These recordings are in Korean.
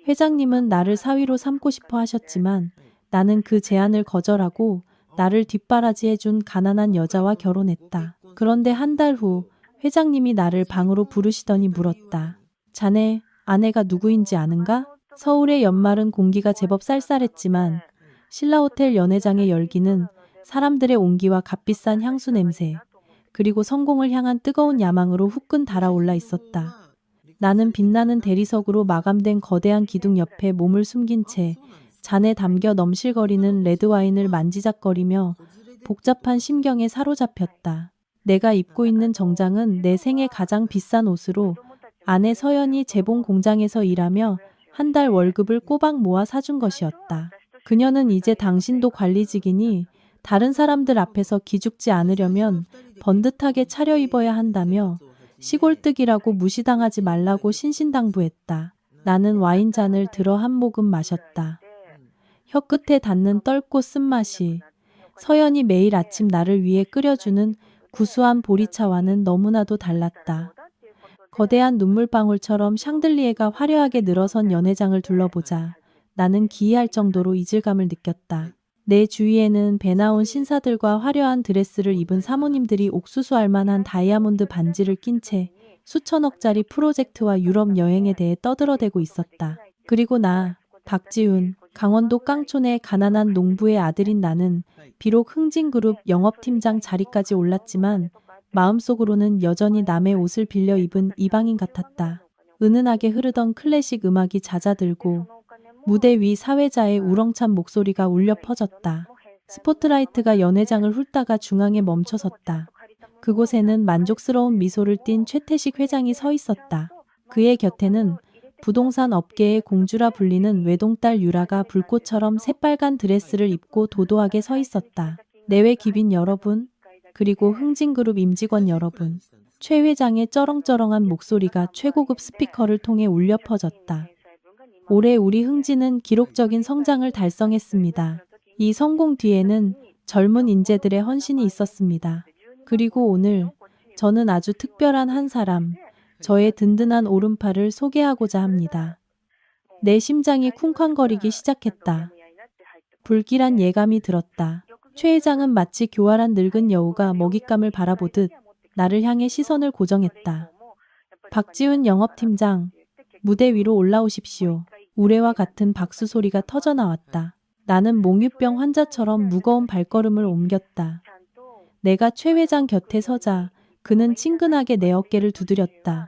회장님은 나를 사위로 삼고 싶어 하셨지만 나는 그 제안을 거절하고 나를 뒷바라지해준 가난한 여자와 결혼했다. 그런데 한 달 후 회장님이 나를 방으로 부르시더니 물었다. 자네 아내가 누구인지 아는가? 서울의 연말은 공기가 제법 쌀쌀했지만 신라호텔 연회장의 열기는 사람들의 온기와 값비싼 향수 냄새, 그리고 성공을 향한 뜨거운 야망으로 후끈 달아올라 있었다. 나는 빛나는 대리석으로 마감된 거대한 기둥 옆에 몸을 숨긴 채 잔에 담겨 넘실거리는 레드와인을 만지작거리며 복잡한 심경에 사로잡혔다. 내가 입고 있는 정장은 내 생애 가장 비싼 옷으로 아내 서연이 재봉 공장에서 일하며 한 달 월급을 꼬박 모아 사준 것이었다. 그녀는 이제 당신도 관리직이니 다른 사람들 앞에서 기죽지 않으려면 번듯하게 차려입어야 한다며 시골뜨기라고 무시당하지 말라고 신신당부했다. 나는 와인잔을 들어 한 모금 마셨다. 혀끝에 닿는 떫고 쓴맛이 서연이 매일 아침 나를 위해 끓여주는 구수한 보리차와는 너무나도 달랐다. 거대한 눈물방울처럼 샹들리에가 화려하게 늘어선 연회장을 둘러보자 나는 기이할 정도로 이질감을 느꼈다. 내 주위에는 배 나온 신사들과 화려한 드레스를 입은 사모님들이 옥수수알 만한 다이아몬드 반지를 낀 채 수천억짜리 프로젝트와 유럽 여행에 대해 떠들어대고 있었다. 그리고 나, 박지훈, 강원도 깡촌의 가난한 농부의 아들인 나는 비록 흥진그룹 영업팀장 자리까지 올랐지만 마음속으로는 여전히 남의 옷을 빌려 입은 이방인 같았다. 은은하게 흐르던 클래식 음악이 잦아들고 무대 위 사회자의 우렁찬 목소리가 울려 퍼졌다. 스포트라이트가 연회장을 훑다가 중앙에 멈춰섰다. 그곳에는 만족스러운 미소를 띤 최태식 회장이 서 있었다. 그의 곁에는 부동산 업계의 공주라 불리는 외동딸 유라가 불꽃처럼 새빨간 드레스를 입고 도도하게 서 있었다. 내외 기빈 여러분, 그리고 흥진그룹 임직원 여러분. 최 회장의 쩌렁쩌렁한 목소리가 최고급 스피커를 통해 울려 퍼졌다. 올해 우리 흥진은 기록적인 성장을 달성했습니다. 이 성공 뒤에는 젊은 인재들의 헌신이 있었습니다. 그리고 오늘 저는 아주 특별한 한 사람, 저의 든든한 오른팔을 소개하고자 합니다. 내 심장이 쿵쾅거리기 시작했다. 불길한 예감이 들었다. 최 회장은 마치 교활한 늙은 여우가 먹잇감을 바라보듯 나를 향해 시선을 고정했다. 박지훈 영업팀장, 무대 위로 올라오십시오. 우레와 같은 박수 소리가 터져나왔다. 나는 몽유병 환자처럼 무거운 발걸음을 옮겼다. 내가 최 회장 곁에 서자 그는 친근하게 내 어깨를 두드렸다.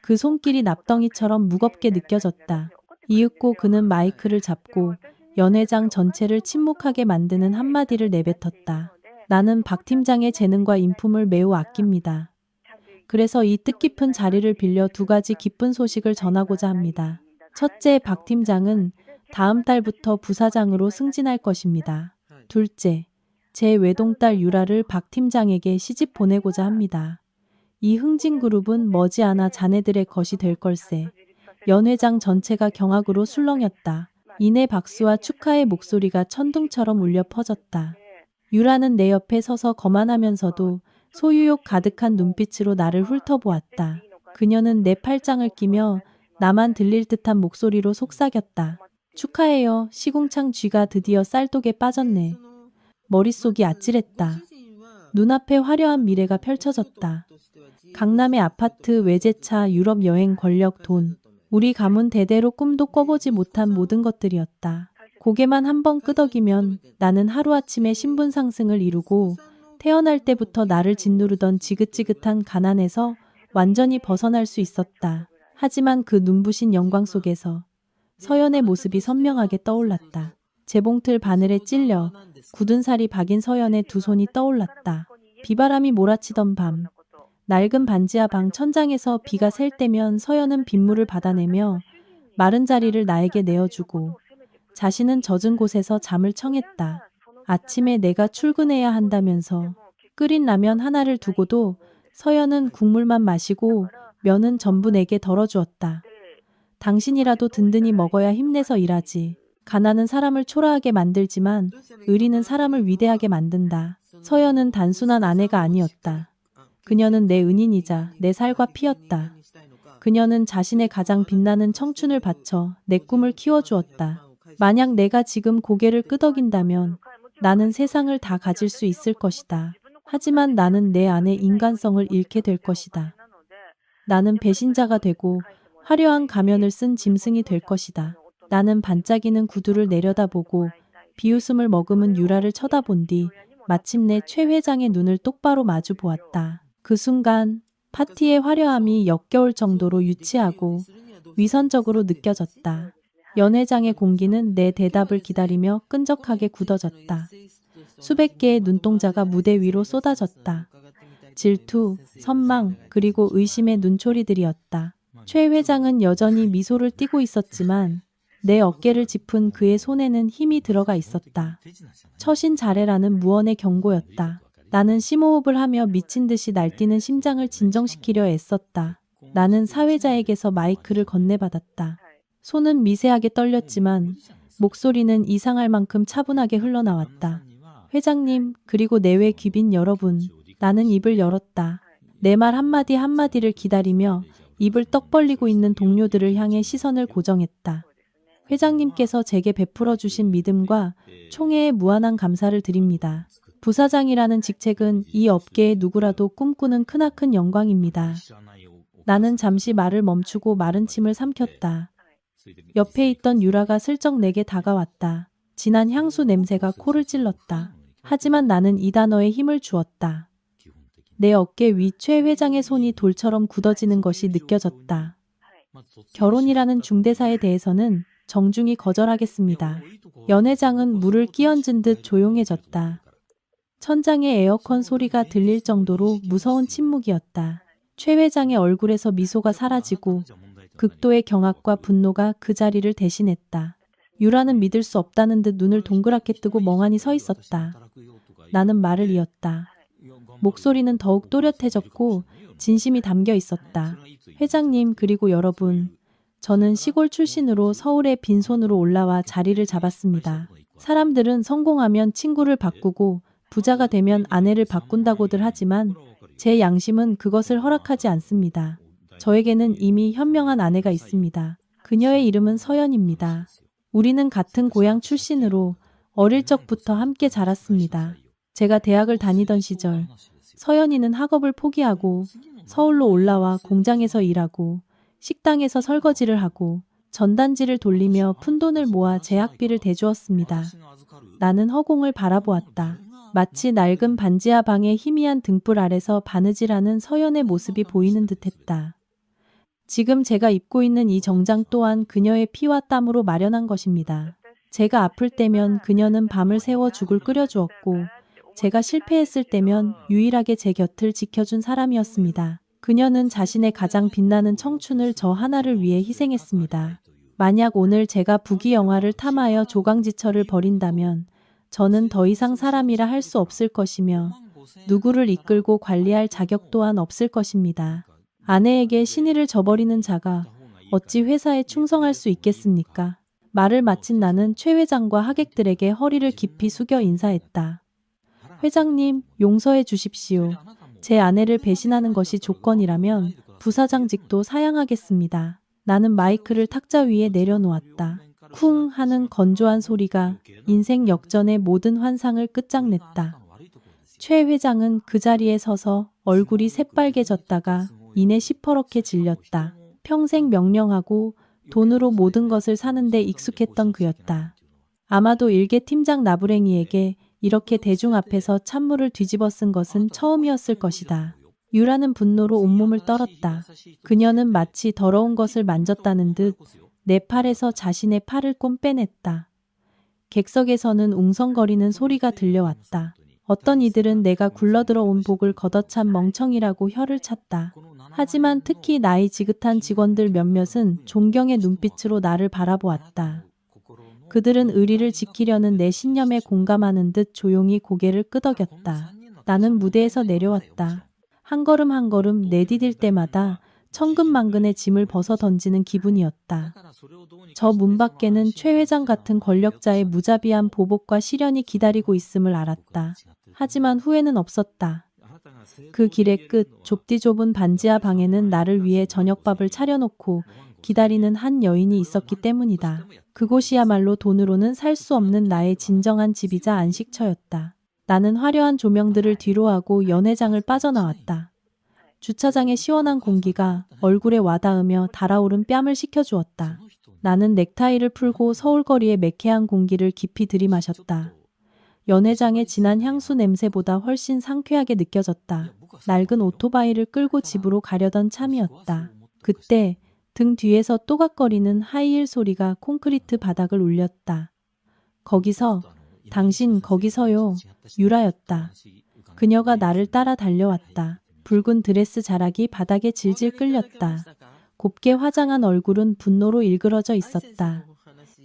그 손길이 납덩이처럼 무겁게 느껴졌다. 이윽고 그는 마이크를 잡고 연회장 전체를 침묵하게 만드는 한마디를 내뱉었다. 나는 박 팀장의 재능과 인품을 매우 아낍니다. 그래서 이 뜻깊은 자리를 빌려 두 가지 기쁜 소식을 전하고자 합니다. 첫째, 박 팀장은 다음 달부터 부사장으로 승진할 것입니다. 둘째, 제 외동딸 유라를 박 팀장에게 시집 보내고자 합니다. 이 흥진그룹은 머지않아 자네들의 것이 될 걸세. 연회장 전체가 경악으로 술렁였다. 이내 박수와 축하의 목소리가 천둥처럼 울려 퍼졌다. 유라는 내 옆에 서서 거만하면서도 소유욕 가득한 눈빛으로 나를 훑어보았다. 그녀는 내 팔짱을 끼며 나만 들릴 듯한 목소리로 속삭였다. 축하해요. 시궁창 쥐가 드디어 쌀독에 빠졌네. 머릿속이 아찔했다. 눈앞에 화려한 미래가 펼쳐졌다. 강남의 아파트, 외제차, 유럽 여행, 권력, 돈. 우리 가문 대대로 꿈도 꿔보지 못한 모든 것들이었다. 고개만 한번 끄덕이면 나는 하루아침에 신분 상승을 이루고 태어날 때부터 나를 짓누르던 지긋지긋한 가난에서 완전히 벗어날 수 있었다. 하지만 그 눈부신 영광 속에서 서연의 모습이 선명하게 떠올랐다. 재봉틀 바늘에 찔려 굳은 살이 박인 서연의 두 손이 떠올랐다. 비바람이 몰아치던 밤, 낡은 반지하 방 천장에서 비가 셀 때면 서연은 빗물을 받아내며 마른 자리를 나에게 내어주고 자신은 젖은 곳에서 잠을 청했다. 아침에 내가 출근해야 한다면서 끓인 라면 하나를 두고도 서연은 국물만 마시고 면은 전부 내게 덜어주었다. 당신이라도 든든히 먹어야 힘내서 일하지. 가난은 사람을 초라하게 만들지만 의리는 사람을 위대하게 만든다. 서연은 단순한 아내가 아니었다. 그녀는 내 은인이자 내 살과 피였다. 그녀는 자신의 가장 빛나는 청춘을 바쳐 내 꿈을 키워주었다. 만약 내가 지금 고개를 끄덕인다면 나는 세상을 다 가질 수 있을 것이다. 하지만 나는 내 안의 인간성을 잃게 될 것이다. 나는 배신자가 되고 화려한 가면을 쓴 짐승이 될 것이다. 나는 반짝이는 구두를 내려다보고 비웃음을 머금은 유라를 쳐다본 뒤 마침내 최 회장의 눈을 똑바로 마주 보았다. 그 순간 파티의 화려함이 역겨울 정도로 유치하고 위선적으로 느껴졌다. 연회장의 공기는 내 대답을 기다리며 끈적하게 굳어졌다. 수백 개의 눈동자가 무대 위로 쏟아졌다. 질투, 선망, 그리고 의심의 눈초리들이었다. 최 회장은 여전히 미소를 띠고 있었지만 내 어깨를 짚은 그의 손에는 힘이 들어가 있었다. 처신 잘해라는 무언의 경고였다. 나는 심호흡을 하며 미친 듯이 날뛰는 심장을 진정시키려 애썼다. 나는 사회자에게서 마이크를 건네받았다. 손은 미세하게 떨렸지만 목소리는 이상할 만큼 차분하게 흘러나왔다. 회장님, 그리고 내외 귀빈 여러분, 나는 입을 열었다. 내 말 한마디 한마디를 기다리며 입을 떡 벌리고 있는 동료들을 향해 시선을 고정했다. 회장님께서 제게 베풀어 주신 믿음과 총애에 무한한 감사를 드립니다. 부사장이라는 직책은 이 업계의 누구라도 꿈꾸는 크나큰 영광입니다. 나는 잠시 말을 멈추고 마른 침을 삼켰다. 옆에 있던 유라가 슬쩍 내게 다가왔다. 진한 향수 냄새가 코를 찔렀다. 하지만 나는 이 단어에 힘을 주었다. 내 어깨 위 최 회장의 손이 돌처럼 굳어지는 것이 느껴졌다. 결혼이라는 중대사에 대해서는 정중히 거절하겠습니다. 연회장은 물을 끼얹은 듯 조용해졌다. 천장의 에어컨 소리가 들릴 정도로 무서운 침묵이었다. 최 회장의 얼굴에서 미소가 사라지고 극도의 경악과 분노가 그 자리를 대신했다. 유라는 믿을 수 없다는 듯 눈을 동그랗게 뜨고 멍하니 서 있었다. 나는 말을 이었다. 목소리는 더욱 또렷해졌고 진심이 담겨 있었다. 회장님, 그리고 여러분, 저는 시골 출신으로 서울에 빈손으로 올라와 자리를 잡았습니다. 사람들은 성공하면 친구를 바꾸고 부자가 되면 아내를 바꾼다고들 하지만 제 양심은 그것을 허락하지 않습니다. 저에게는 이미 현명한 아내가 있습니다. 그녀의 이름은 서연입니다. 우리는 같은 고향 출신으로 어릴 적부터 함께 자랐습니다. 제가 대학을 다니던 시절 서연이는 학업을 포기하고 서울로 올라와 공장에서 일하고 식당에서 설거지를 하고 전단지를 돌리며 푼돈을 모아 제 학비를 대주었습니다. 나는 허공을 바라보았다. 마치 낡은 반지하 방의 희미한 등불 아래서 바느질하는 서연의 모습이 보이는 듯했다. 지금 제가 입고 있는 이 정장 또한 그녀의 피와 땀으로 마련한 것입니다. 제가 아플 때면 그녀는 밤을 새워 죽을 끓여주었고 제가 실패했을 때면 유일하게 제 곁을 지켜준 사람이었습니다. 그녀는 자신의 가장 빛나는 청춘을 저 하나를 위해 희생했습니다. 만약 오늘 제가 부귀영화를 탐하여 조강지처를 벌인다면 저는 더 이상 사람이라 할 수 없을 것이며 누구를 이끌고 관리할 자격 또한 없을 것입니다. 아내에게 신의를 저버리는 자가 어찌 회사에 충성할 수 있겠습니까? 말을 마친 나는 최 회장과 하객들에게 허리를 깊이 숙여 인사했다. 회장님, 용서해 주십시오. 제 아내를 배신하는 것이 조건이라면 부사장직도 사양하겠습니다. 나는 마이크를 탁자 위에 내려놓았다. 쿵 하는 건조한 소리가 인생 역전의 모든 환상을 끝장냈다. 최 회장은 그 자리에 서서 얼굴이 새빨개졌다가 이내 시퍼렇게 질렸다. 평생 명령하고 돈으로 모든 것을 사는 데 익숙했던 그였다. 아마도 일개 팀장 나부랭이에게 이렇게 대중 앞에서 찬물을 뒤집어 쓴 것은 처음이었을 것이다. 유라는 분노로 온몸을 떨었다. 그녀는 마치 더러운 것을 만졌다는 듯 내 팔에서 자신의 팔을 꼼빼냈다. 객석에서는 웅성거리는 소리가 들려왔다. 어떤 이들은 내가 굴러들어온 복을 걷어찬 멍청이라고 혀를 찼다. 하지만 특히 나이 지긋한 직원들 몇몇은 존경의 눈빛으로 나를 바라보았다. 그들은 의리를 지키려는 내 신념에 공감하는 듯 조용히 고개를 끄덕였다. 나는 무대에서 내려왔다. 한 걸음 한 걸음 내디딜 때마다 천근만근의 짐을 벗어 던지는 기분이었다. 저 문 밖에는 최 회장 같은 권력자의 무자비한 보복과 시련이 기다리고 있음을 알았다. 하지만 후회는 없었다. 그 길의 끝 좁디 좁은 반지하 방에는 나를 위해 저녁밥을 차려놓고 기다리는 한 여인이 있었기 때문이다. 그곳이야말로 돈으로는 살 수 없는 나의 진정한 집이자 안식처였다. 나는 화려한 조명들을 뒤로하고 연회장을 빠져나왔다. 주차장의 시원한 공기가 얼굴에 와닿으며 달아오른 뺨을 식혀주었다. 나는 넥타이를 풀고 서울거리의 매캐한 공기를 깊이 들이마셨다. 연회장의 진한 향수 냄새보다 훨씬 상쾌하게 느껴졌다. 낡은 오토바이를 끌고 집으로 가려던 참이었다. 그때 등 뒤에서 또각거리는 하이힐 소리가 콘크리트 바닥을 울렸다. 거기서, 당신 거기서요. 유라였다. 그녀가 나를 따라 달려왔다. 붉은 드레스 자락이 바닥에 질질 끌렸다. 곱게 화장한 얼굴은 분노로 일그러져 있었다.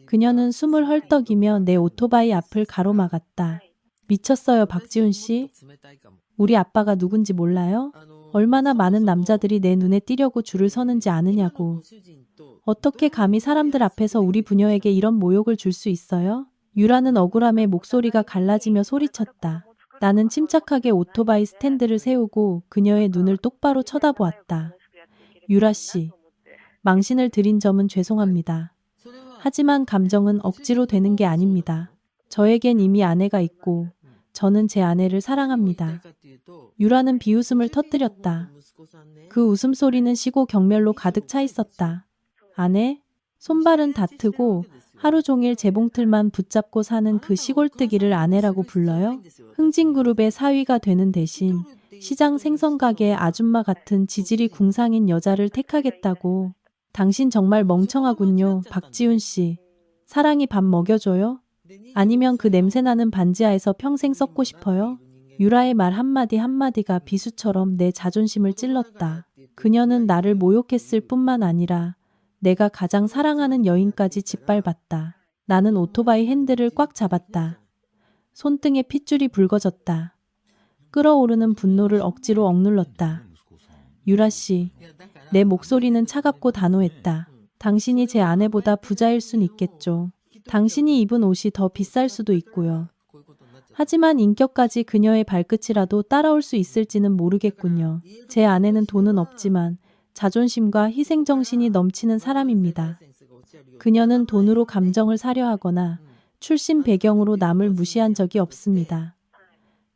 그녀는 숨을 헐떡이며 내 오토바이 앞을 가로막았다. 미쳤어요, 박지훈 씨? 우리 아빠가 누군지 몰라요? 얼마나 많은 남자들이 내 눈에 띄려고 줄을 서는지 아느냐고. 어떻게 감히 사람들 앞에서 우리 부녀에게 이런 모욕을 줄 수 있어요? 유라는 억울함에 목소리가 갈라지며 소리쳤다. 나는 침착하게 오토바이 스탠드를 세우고 그녀의 눈을 똑바로 쳐다보았다. 유라 씨, 망신을 드린 점은 죄송합니다. 하지만 감정은 억지로 되는 게 아닙니다. 저에겐 이미 아내가 있고 저는 제 아내를 사랑합니다. 유라는 비웃음을 터뜨렸다. 그 웃음소리는 시고 경멸로 가득 차 있었다. 아내? 손발은 다트고 하루 종일 재봉틀만 붙잡고 사는 그 시골뜨기를 아내라고 불러요? 흥진그룹의 사위가 되는 대신 시장 생선가게의 아줌마 같은 지질이 궁상인 여자를 택하겠다고. 당신 정말 멍청하군요, 박지훈 씨. 사랑이 밥 먹여줘요? 아니면 그 냄새나는 반지하에서 평생 썩고 싶어요? 유라의 말 한마디 한마디가 비수처럼 내 자존심을 찔렀다. 그녀는 나를 모욕했을 뿐만 아니라 내가 가장 사랑하는 여인까지 짓밟았다. 나는 오토바이 핸들을 꽉 잡았다. 손등에 핏줄이 붉어졌다. 끓어오르는 분노를 억지로 억눌렀다. 유라 씨, 내 목소리는 차갑고 단호했다. 당신이 제 아내보다 부자일 순 있겠죠. 당신이 입은 옷이 더 비쌀 수도 있고요. 하지만 인격까지 그녀의 발끝이라도 따라올 수 있을지는 모르겠군요. 제 아내는 돈은 없지만 자존심과 희생정신이 넘치는 사람입니다. 그녀는 돈으로 감정을 사려 하거나 출신 배경으로 남을 무시한 적이 없습니다.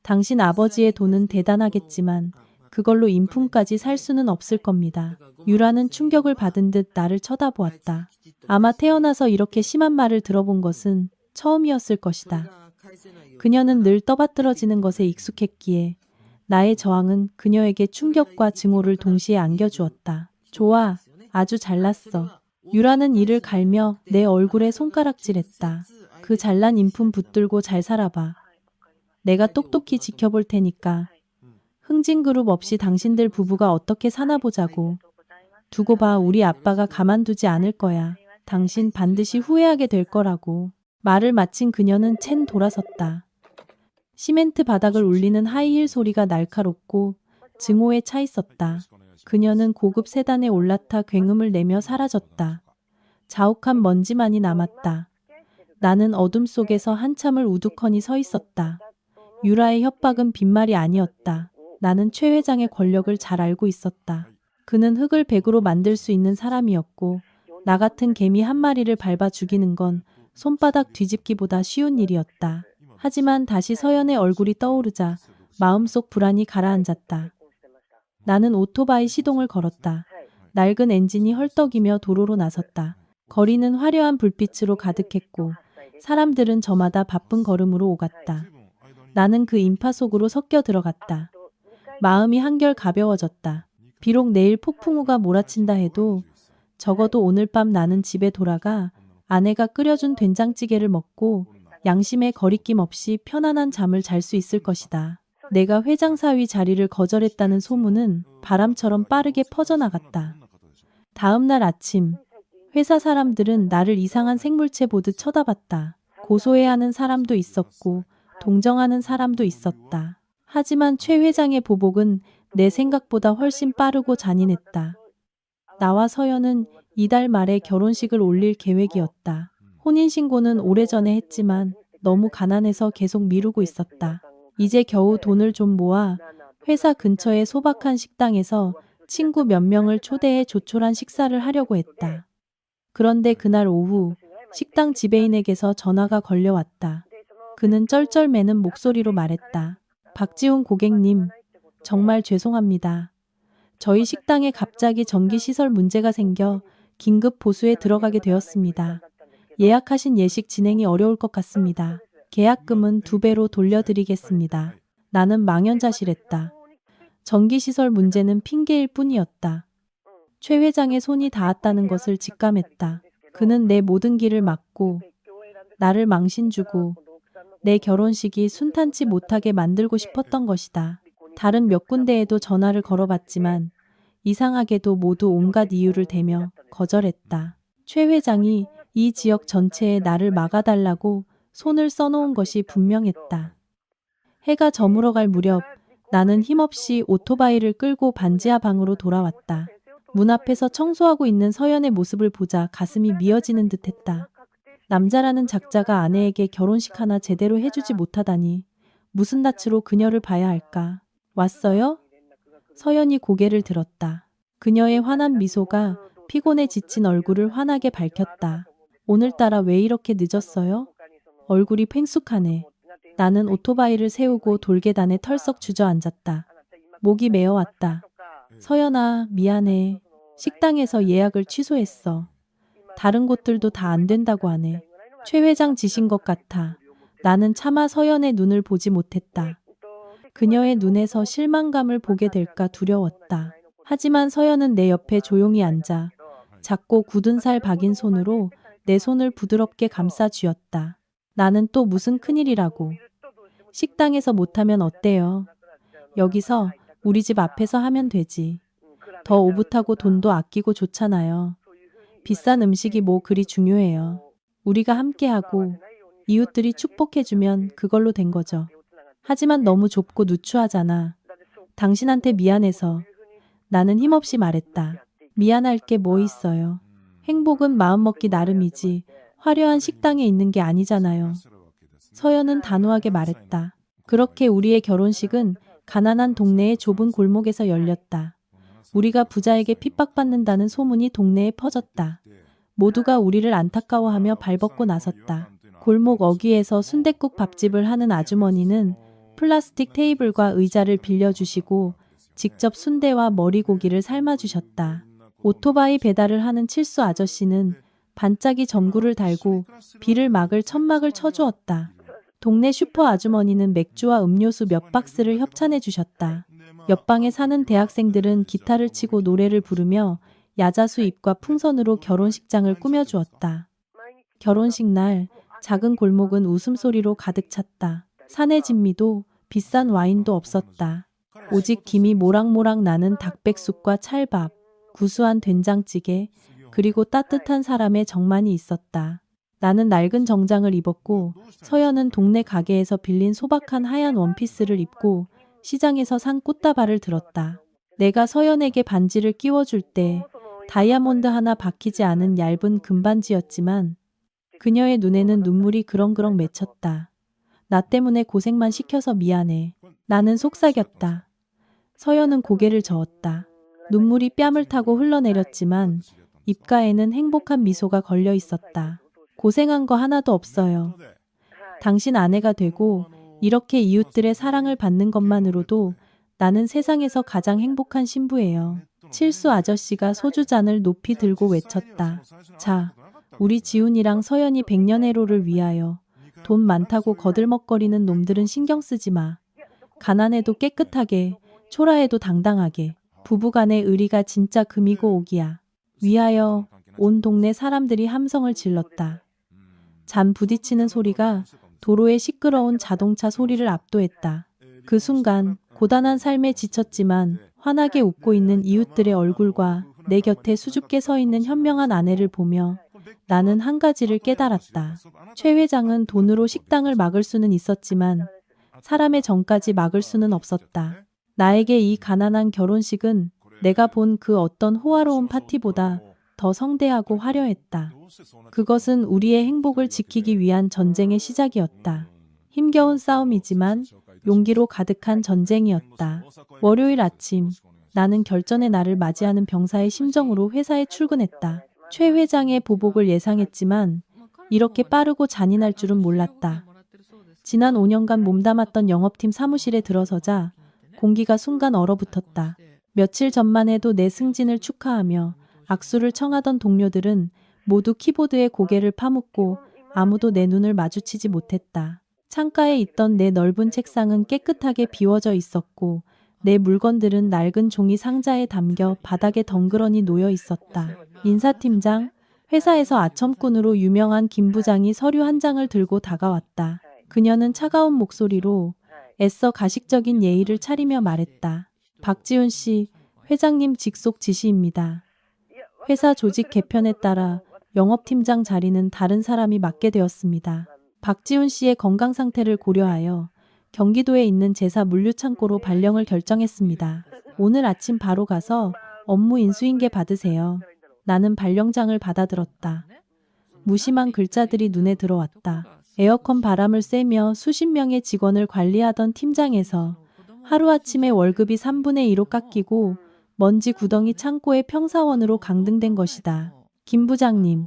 당신 아버지의 돈은 대단하겠지만 그걸로 인품까지 살 수는 없을 겁니다. 유라는 충격을 받은 듯 나를 쳐다보았다. 아마 태어나서 이렇게 심한 말을 들어본 것은 처음이었을 것이다. 그녀는 늘 떠받들어지는 것에 익숙했기에 나의 저항은 그녀에게 충격과 증오를 동시에 안겨주었다. 좋아, 아주 잘났어. 유라는 이를 갈며 내 얼굴에 손가락질했다. 그 잘난 인품 붙들고 잘 살아봐. 내가 똑똑히 지켜볼 테니까. 흥진그룹 없이 당신들 부부가 어떻게 사나 보자고. 두고 봐, 우리 아빠가 가만두지 않을 거야. 당신 반드시 후회하게 될 거라고. 말을 마친 그녀는 챈 돌아섰다. 시멘트 바닥을 울리는 하이힐 소리가 날카롭고 증오에 차 있었다. 그녀는 고급 세단에 올라타 굉음을 내며 사라졌다. 자욱한 먼지만이 남았다. 나는 어둠 속에서 한참을 우두커니 서 있었다. 유라의 협박은 빈말이 아니었다. 나는 최 회장의 권력을 잘 알고 있었다. 그는 흙을 백으로 만들 수 있는 사람이었고 나 같은 개미 한 마리를 밟아 죽이는 건 손바닥 뒤집기보다 쉬운 일이었다. 하지만 다시 서연의 얼굴이 떠오르자 마음속 불안이 가라앉았다. 나는 오토바이 시동을 걸었다. 낡은 엔진이 헐떡이며 도로로 나섰다. 거리는 화려한 불빛으로 가득했고 사람들은 저마다 바쁜 걸음으로 오갔다. 나는 그 인파 속으로 섞여 들어갔다. 마음이 한결 가벼워졌다. 비록 내일 폭풍우가 몰아친다 해도 적어도 오늘 밤 나는 집에 돌아가 아내가 끓여준 된장찌개를 먹고 양심의 거리낌 없이 편안한 잠을 잘 수 있을 것이다. 내가 회장 사위 자리를 거절했다는 소문은 바람처럼 빠르게 퍼져나갔다. 다음 날 아침, 회사 사람들은 나를 이상한 생물체 보듯 쳐다봤다. 고소해하는 사람도 있었고 동정하는 사람도 있었다. 하지만 최 회장의 보복은 내 생각보다 훨씬 빠르고 잔인했다. 나와 서연은 이달 말에 결혼식을 올릴 계획이었다. 혼인신고는 오래전에 했지만 너무 가난해서 계속 미루고 있었다. 이제 겨우 돈을 좀 모아 회사 근처의 소박한 식당에서 친구 몇 명을 초대해 조촐한 식사를 하려고 했다. 그런데 그날 오후 식당 지배인에게서 전화가 걸려왔다. 그는 쩔쩔매는 목소리로 말했다. 박지훈 고객님, 정말 죄송합니다. 저희 식당에 갑자기 전기시설 문제가 생겨 긴급 보수에 들어가게 되었습니다. 예약하신 예식 진행이 어려울 것 같습니다. 계약금은 2배로 돌려드리겠습니다. 나는 망연자실했다. 전기시설 문제는 핑계일 뿐이었다. 최 회장의 손이 닿았다는 것을 직감했다. 그는 내 모든 길을 막고 나를 망신주고 내 결혼식이 순탄치 못하게 만들고 싶었던 것이다. 다른 몇 군데에도 전화를 걸어봤지만 이상하게도 모두 온갖 이유를 대며 거절했다. 최 회장이 이 지역 전체에 나를 막아달라고 손을 써놓은 것이 분명했다. 해가 저물어갈 무렵 나는 힘없이 오토바이를 끌고 반지하 방으로 돌아왔다. 문 앞에서 청소하고 있는 서연의 모습을 보자 가슴이 미어지는 듯했다. 남자라는 작자가 아내에게 결혼식 하나 제대로 해주지 못하다니 무슨 낯으로 그녀를 봐야 할까. 왔어요? 서연이 고개를 들었다. 그녀의 환한 미소가 피곤에 지친 얼굴을 환하게 밝혔다. 오늘따라 왜 이렇게 늦었어요? 얼굴이 팽숙하네. 나는 오토바이를 세우고 돌계단에 털썩 주저앉았다. 목이 메어왔다. 서연아, 미안해. 식당에서 예약을 취소했어. 다른 곳들도 다 안 된다고 하네. 최 회장 지신 것 같아. 나는 차마 서연의 눈을 보지 못했다. 그녀의 눈에서 실망감을 보게 될까 두려웠다. 하지만 서연은 내 옆에 조용히 앉아 작고 굳은 살 박인 손으로 내 손을 부드럽게 감싸 쥐었다. 나는 또 무슨 큰일이라고. 식당에서 못하면 어때요? 여기서 우리 집 앞에서 하면 되지. 더 오붓하고 돈도 아끼고 좋잖아요. 비싼 음식이 뭐 그리 중요해요. 우리가 함께하고 이웃들이 축복해주면 그걸로 된 거죠. 하지만 너무 좁고 누추하잖아. 당신한테 미안해서. 나는 힘없이 말했다. 미안할 게 뭐 있어요. 행복은 마음먹기 나름이지 화려한 식당에 있는 게 아니잖아요. 서연은 단호하게 말했다. 그렇게 우리의 결혼식은 가난한 동네의 좁은 골목에서 열렸다. 우리가 부자에게 핍박받는다는 소문이 동네에 퍼졌다. 모두가 우리를 안타까워하며 발벗고 나섰다. 골목 어귀에서 순댓국 밥집을 하는 아주머니는 플라스틱 테이블과 의자를 빌려주시고 직접 순대와 머리고기를 삶아주셨다. 오토바이 배달을 하는 칠수 아저씨는 반짝이 전구를 달고 비를 막을 천막을 쳐주었다. 동네 슈퍼 아주머니는 맥주와 음료수 몇 박스를 협찬해 주셨다. 옆방에 사는 대학생들은 기타를 치고 노래를 부르며 야자수 잎과 풍선으로 결혼식장을 꾸며주었다. 결혼식 날 작은 골목은 웃음소리로 가득 찼다. 산의 진미도 비싼 와인도 없었다. 오직 김이 모락모락 나는 닭백숙과 찰밥, 구수한 된장찌개, 그리고 따뜻한 사람의 정만이 있었다. 나는 낡은 정장을 입었고 서연은 동네 가게에서 빌린 소박한 하얀 원피스를 입고 시장에서 산 꽃다발을 들었다. 내가 서연에게 반지를 끼워줄 때 다이아몬드 하나 박히지 않은 얇은 금반지였지만 그녀의 눈에는 눈물이 그렁그렁 맺혔다. 나 때문에 고생만 시켜서 미안해. 나는 속삭였다. 서연은 고개를 저었다. 눈물이 뺨을 타고 흘러내렸지만 입가에는 행복한 미소가 걸려 있었다. 고생한 거 하나도 없어요. 당신 아내가 되고 이렇게 이웃들의 사랑을 받는 것만으로도 나는 세상에서 가장 행복한 신부예요. 칠수 아저씨가 소주잔을 높이 들고 외쳤다. 자, 우리 지훈이랑 서연이 백년해로를 위하여. 돈 많다고 거들먹거리는 놈들은 신경 쓰지 마. 가난해도 깨끗하게, 초라해도 당당하게. 부부간의 의리가 진짜 금이고 옥이야. 위하여. 온 동네 사람들이 함성을 질렀다. 잔 부딪히는 소리가 도로의 시끄러운 자동차 소리를 압도했다. 그 순간 고단한 삶에 지쳤지만 환하게 웃고 있는 이웃들의 얼굴과 내 곁에 수줍게 서 있는 현명한 아내를 보며 나는 한 가지를 깨달았다. 최 회장은 돈으로 식당을 막을 수는 있었지만 사람의 정까지 막을 수는 없었다. 나에게 이 가난한 결혼식은 내가 본 그 어떤 호화로운 파티보다 더 성대하고 화려했다. 그것은 우리의 행복을 지키기 위한 전쟁의 시작이었다. 힘겨운 싸움이지만 용기로 가득한 전쟁이었다. 월요일 아침, 나는 결전의 날을 맞이하는 병사의 심정으로 회사에 출근했다. 최 회장의 보복을 예상했지만 이렇게 빠르고 잔인할 줄은 몰랐다. 지난 5년간 몸담았던 영업팀 사무실에 들어서자 공기가 순간 얼어붙었다. 며칠 전만 해도 내 승진을 축하하며 악수를 청하던 동료들은 모두 키보드에 고개를 파묻고 아무도 내 눈을 마주치지 못했다. 창가에 있던 내 넓은 책상은 깨끗하게 비워져 있었고 내 물건들은 낡은 종이 상자에 담겨 바닥에 덩그러니 놓여 있었다. 인사팀장, 회사에서 아첨꾼으로 유명한 김 부장이 서류 한 장을 들고 다가왔다. 그녀는 차가운 목소리로 애써 가식적인 예의를 차리며 말했다. 박지훈 씨, 회장님 직속 지시입니다. 회사 조직 개편에 따라 영업팀장 자리는 다른 사람이 맡게 되었습니다. 박지훈 씨의 건강 상태를 고려하여 경기도에 있는 제사 물류창고로 발령을 결정했습니다. 오늘 아침 바로 가서 업무 인수인계 받으세요. 나는 발령장을 받아들었다. 무심한 글자들이 눈에 들어왔다. 에어컨 바람을 쐬며 수십 명의 직원을 관리하던 팀장에서 하루아침에 월급이 3분의 2로 깎이고 먼지 구덩이 창고의 평사원으로 강등된 것이다. 김 부장님,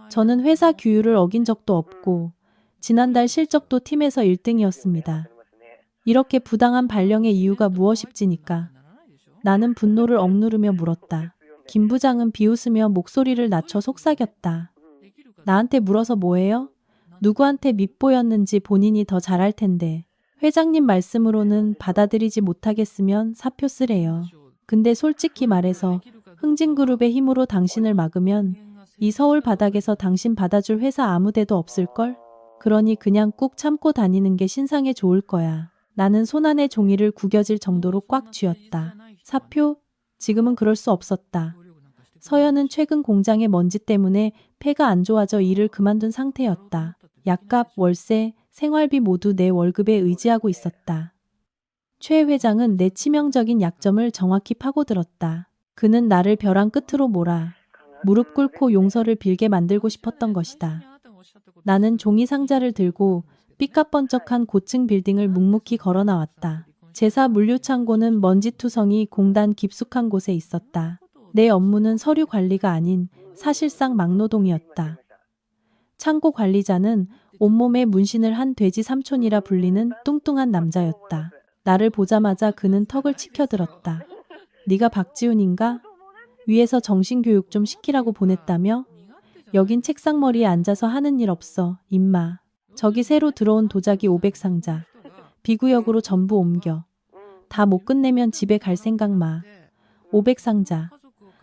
저는 회사 규율을 어긴 적도 없고 지난달 실적도 팀에서 1등이었습니다. 이렇게 부당한 발령의 이유가 무엇입니까? 나는 분노를 억누르며 물었다. 김 부장은 비웃으며 목소리를 낮춰 속삭였다. 나한테 물어서 뭐해요? 누구한테 밉보였는지 본인이 더 잘 알 텐데. 회장님 말씀으로는 받아들이지 못하겠으면 사표 쓰래요. 근데 솔직히 말해서 흥진그룹의 힘으로 당신을 막으면 이 서울 바닥에서 당신 받아줄 회사 아무 데도 없을걸? 그러니 그냥 꾹 참고 다니는 게 신상에 좋을 거야. 나는 손안의 종이를 구겨질 정도로 꽉 쥐었다. 사표? 지금은 그럴 수 없었다. 서연은 최근 공장의 먼지 때문에 폐가 안 좋아져 일을 그만둔 상태였다. 약값, 월세, 생활비 모두 내 월급에 의지하고 있었다. 최 회장은 내 치명적인 약점을 정확히 파고들었다. 그는 나를 벼랑 끝으로 몰아 무릎 꿇고 용서를 빌게 만들고 싶었던 것이다. 나는 종이 상자를 들고 삐까뻔쩍한 고층 빌딩을 묵묵히 걸어 나왔다. 제사 물류창고는 먼지투성이 공단 깊숙한 곳에 있었다. 내 업무는 서류 관리가 아닌 사실상 막노동이었다. 창고 관리자는 온몸에 문신을 한 돼지 삼촌이라 불리는 뚱뚱한 남자였다. 나를 보자마자 그는 턱을 치켜들었다. 네가 박지훈인가? 위에서 정신교육 좀 시키라고 보냈다며? 여긴 책상머리에 앉아서 하는 일 없어, 임마. 저기 새로 들어온 도자기 500상자. B구역으로 전부 옮겨. 다 못 끝내면 집에 갈 생각 마. 500상자.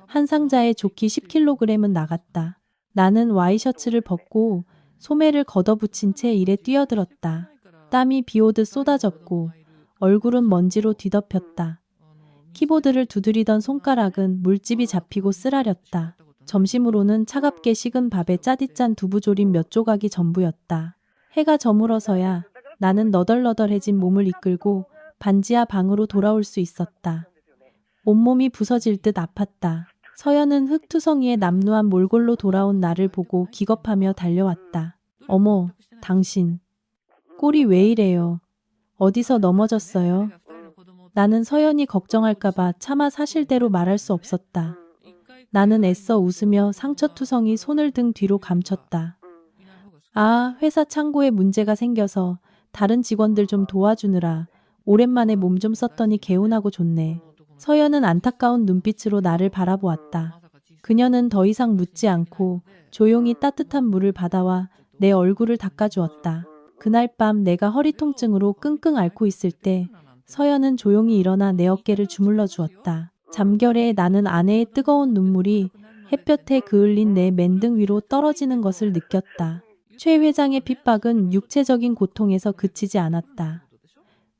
한 상자에 좋기 10kg은 나갔다. 나는 와이셔츠를 벗고 소매를 걷어붙인 채 일에 뛰어들었다. 땀이 비오듯 쏟아졌고 얼굴은 먼지로 뒤덮였다. 키보드를 두드리던 손가락은 물집이 잡히고 쓰라렸다. 점심으로는 차갑게 식은 밥에 짜디짠 두부조림 몇 조각이 전부였다. 해가 저물어서야 나는 너덜너덜해진 몸을 이끌고 반지하 방으로 돌아올 수 있었다. 온몸이 부서질 듯 아팠다. 서연은 흙투성이에 남루한 몰골로 돌아온 나를 보고 기겁하며 달려왔다. 어머, 당신. 꼴이 왜 이래요? 어디서 넘어졌어요? 나는 서연이 걱정할까봐 차마 사실대로 말할 수 없었다. 나는 애써 웃으며 상처투성이 손을 등 뒤로 감췄다. 아, 회사 창고에 문제가 생겨서 다른 직원들 좀 도와주느라 오랜만에 몸 좀 썼더니 개운하고 좋네. 서연은 안타까운 눈빛으로 나를 바라보았다. 그녀는 더 이상 묻지 않고 조용히 따뜻한 물을 받아와 내 얼굴을 닦아주었다. 그날 밤 내가 허리 통증으로 끙끙 앓고 있을 때 서연은 조용히 일어나 내 어깨를 주물러 주었다. 잠결에 나는 아내의 뜨거운 눈물이 햇볕에 그을린 내 맨등 위로 떨어지는 것을 느꼈다. 최 회장의 핍박은 육체적인 고통에서 그치지 않았다.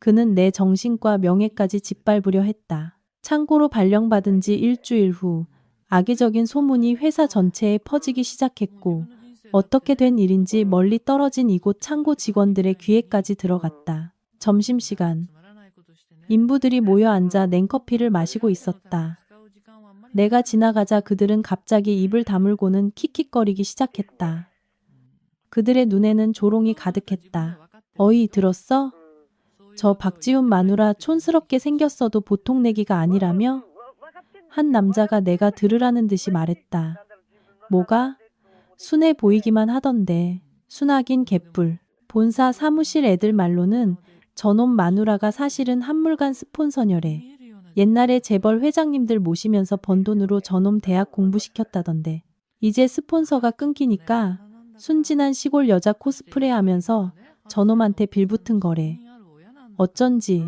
그는 내 정신과 명예까지 짓밟으려 했다. 창고로 발령받은 지 일주일 후 악의적인 소문이 회사 전체에 퍼지기 시작했고 어떻게 된 일인지 멀리 떨어진 이곳 창고 직원들의 귀에까지 들어갔다. 점심시간. 인부들이 모여 앉아 냉커피를 마시고 있었다. 내가 지나가자 그들은 갑자기 입을 다물고는 킥킥거리기 시작했다. 그들의 눈에는 조롱이 가득했다. 어이, 들었어? 저 박지훈 마누라 촌스럽게 생겼어도 보통 내기가 아니라며? 한 남자가 내가 들으라는 듯이 말했다. 뭐가? 순해 보이기만 하던데. 순하긴 개뿔. 본사 사무실 애들 말로는 저놈 마누라가 사실은 한물간 스폰서녀래. 옛날에 재벌 회장님들 모시면서 번 돈으로 저놈 대학 공부시켰다던데. 이제 스폰서가 끊기니까 순진한 시골 여자 코스프레 하면서 저놈한테 빌붙은 거래. 어쩐지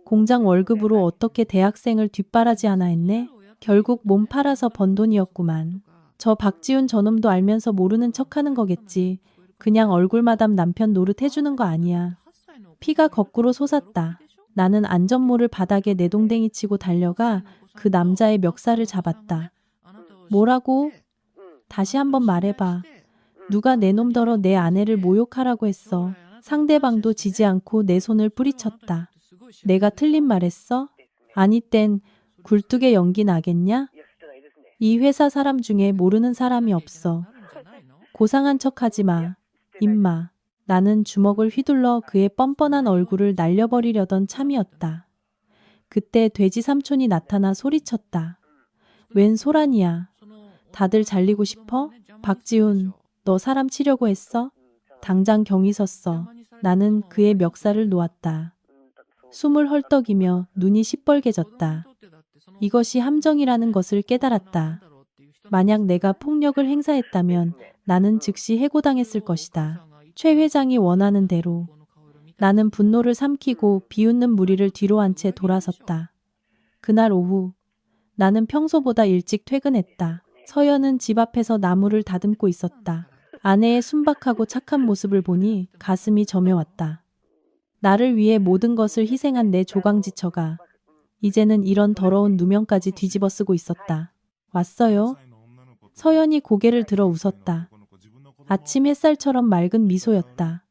공장 월급으로 어떻게 대학생을 뒷바라지 하나 했네. 결국 몸 팔아서 번 돈이었구만. 저 박지훈 저놈도 알면서 모르는 척하는 거겠지. 그냥 얼굴마담 남편 노릇 해주는 거 아니야. 피가 거꾸로 솟았다. 나는 안전모를 바닥에 내동댕이 치고 달려가 그 남자의 멱살을 잡았다. 뭐라고? 다시 한번 말해봐. 누가 내 놈더러 내 아내를 모욕하라고 했어. 상대방도 지지 않고 내 손을 뿌리쳤다. 내가 틀린 말했어? 아니 땐 굴뚝에 연기 나겠냐? 이 회사 사람 중에 모르는 사람이 없어. 고상한 척하지 마. 임마. 나는 주먹을 휘둘러 그의 뻔뻔한 얼굴을 날려버리려던 참이었다. 그때 돼지 삼촌이 나타나 소리쳤다. 웬 소란이야. 다들 잘리고 싶어? 박지훈, 너 사람 치려고 했어? 당장 경위 섰어. 나는 그의 멱살을 놓았다. 숨을 헐떡이며 눈이 시뻘개졌다. 이것이 함정이라는 것을 깨달았다. 만약 내가 폭력을 행사했다면 나는 즉시 해고당했을 것이다. 최 회장이 원하는 대로. 나는 분노를 삼키고 비웃는 무리를 뒤로 한 채 돌아섰다. 그날 오후 나는 평소보다 일찍 퇴근했다. 서연은 집 앞에서 나무를 다듬고 있었다. 아내의 순박하고 착한 모습을 보니 가슴이 저며왔다. 나를 위해 모든 것을 희생한 내 조강지처가 이제는 이런 더러운 누명까지 뒤집어 쓰고 있었다. 왔어요? 서연이 고개를 들어 웃었다. 아침 햇살처럼 맑은 미소였다.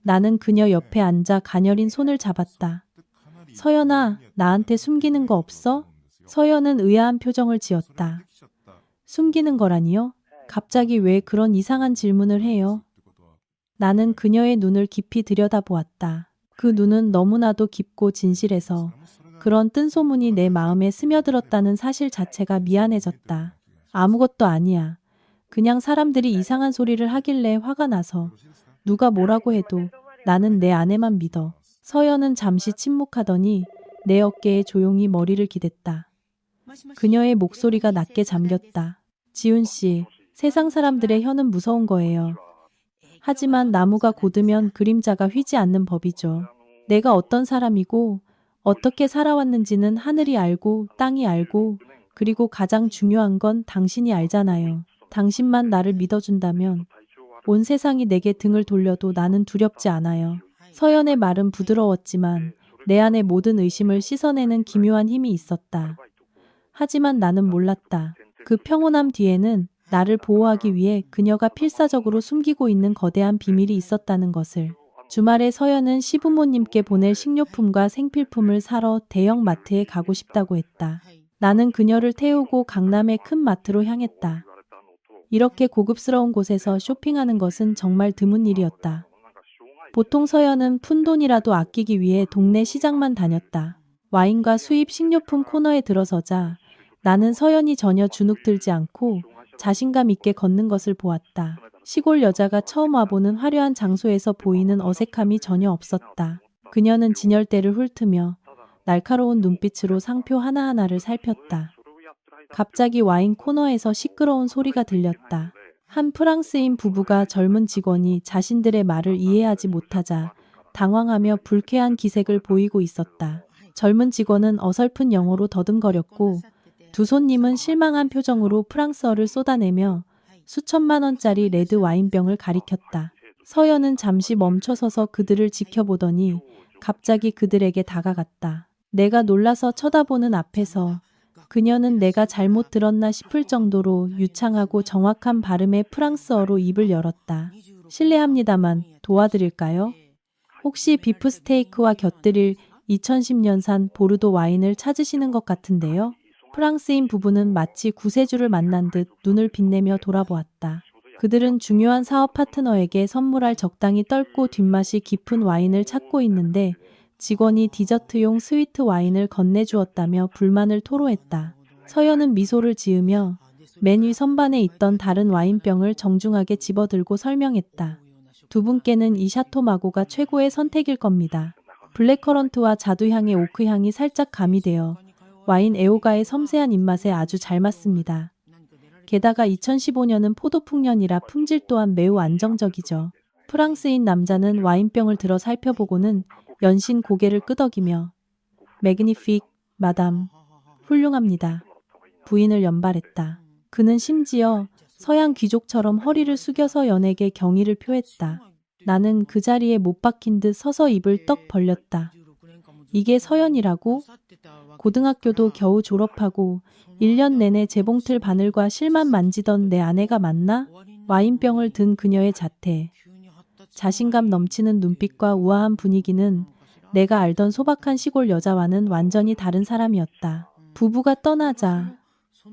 나는 그녀 옆에 앉아 가녀린 손을 잡았다. 서연아, 나한테 숨기는 거 없어? 서연은 의아한 표정을 지었다. 숨기는 거라니요? 갑자기 왜 그런 이상한 질문을 해요? 나는 그녀의 눈을 깊이 들여다보았다. 그 눈은 너무나도 깊고 진실해서 그런 뜬소문이 내 마음에 스며들었다는 사실 자체가 미안해졌다. 아무것도 아니야. 그냥 사람들이 이상한 소리를 하길래 화가 나서 누가 뭐라고 해도 나는 내 아내만 믿어. 서연은 잠시 침묵하더니 내 어깨에 조용히 머리를 기댔다. 그녀의 목소리가 낮게 잠겼다. 지훈 씨, 세상 사람들의 혀는 무서운 거예요. 하지만 나무가 곧으면 그림자가 휘지 않는 법이죠. 내가 어떤 사람이고 어떻게 살아왔는지는 하늘이 알고 땅이 알고 그리고 가장 중요한 건 당신이 알잖아요. 당신만 나를 믿어준다면 온 세상이 내게 등을 돌려도 나는 두렵지 않아요. 서연의 말은 부드러웠지만 내 안의 모든 의심을 씻어내는 기묘한 힘이 있었다. 하지만 나는 몰랐다. 그 평온함 뒤에는 나를 보호하기 위해 그녀가 필사적으로 숨기고 있는 거대한 비밀이 있었다는 것을. 주말에 서연은 시부모님께 보낼 식료품과 생필품을 사러 대형 마트에 가고 싶다고 했다. 나는 그녀를 태우고 강남의 큰 마트로 향했다. 이렇게 고급스러운 곳에서 쇼핑하는 것은 정말 드문 일이었다. 보통 서연은 푼돈이라도 아끼기 위해 동네 시장만 다녔다. 와인과 수입 식료품 코너에 들어서자 나는 서연이 전혀 주눅들지 않고 자신감 있게 걷는 것을 보았다. 시골 여자가 처음 와보는 화려한 장소에서 보이는 어색함이 전혀 없었다. 그녀는 진열대를 훑으며 날카로운 눈빛으로 상표 하나하나를 살폈다. 갑자기 와인 코너에서 시끄러운 소리가 들렸다. 한 프랑스인 부부가 젊은 직원이 자신들의 말을 이해하지 못하자 당황하며 불쾌한 기색을 보이고 있었다. 젊은 직원은 어설픈 영어로 더듬거렸고 두 손님은 실망한 표정으로 프랑스어를 쏟아내며 수천만 원짜리 레드 와인병을 가리켰다. 서연은 잠시 멈춰서서 그들을 지켜보더니 갑자기 그들에게 다가갔다. 내가 놀라서 쳐다보는 앞에서 그녀는 내가 잘못 들었나 싶을 정도로 유창하고 정확한 발음의 프랑스어로 입을 열었다. 실례합니다만 도와드릴까요? 혹시 비프스테이크와 곁들일 2010년산 보르도 와인을 찾으시는 것 같은데요? 프랑스인 부부는 마치 구세주를 만난 듯 눈을 빛내며 돌아보았다. 그들은 중요한 사업 파트너에게 선물할 적당히 떫고 뒷맛이 깊은 와인을 찾고 있는데 직원이 디저트용 스위트 와인을 건네주었다며 불만을 토로했다. 서연은 미소를 지으며 맨 위 선반에 있던 다른 와인병을 정중하게 집어들고 설명했다. 두 분께는 이 샤토 마고가 최고의 선택일 겁니다. 블랙커런트와 자두향의 오크향이 살짝 가미되어 와인 애호가의 섬세한 입맛에 아주 잘 맞습니다. 게다가 2015년은 포도풍년이라 품질 또한 매우 안정적이죠. 프랑스인 남자는 와인병을 들어 살펴보고는 연신 고개를 끄덕이며 매그니픽, 마담, 훌륭합니다. 부인을 연발했다. 그는 심지어 서양 귀족처럼 허리를 숙여서 연에게 경의를 표했다. 나는 그 자리에 못 박힌 듯 서서 입을 떡 벌렸다. 이게 서연이라고? 고등학교도 겨우 졸업하고 1년 내내 재봉틀 바늘과 실만 만지던 내 아내가 맞나? 와인병을 든 그녀의 자태, 자신감 넘치는 눈빛과 우아한 분위기는 내가 알던 소박한 시골 여자와는 완전히 다른 사람이었다. 부부가 떠나자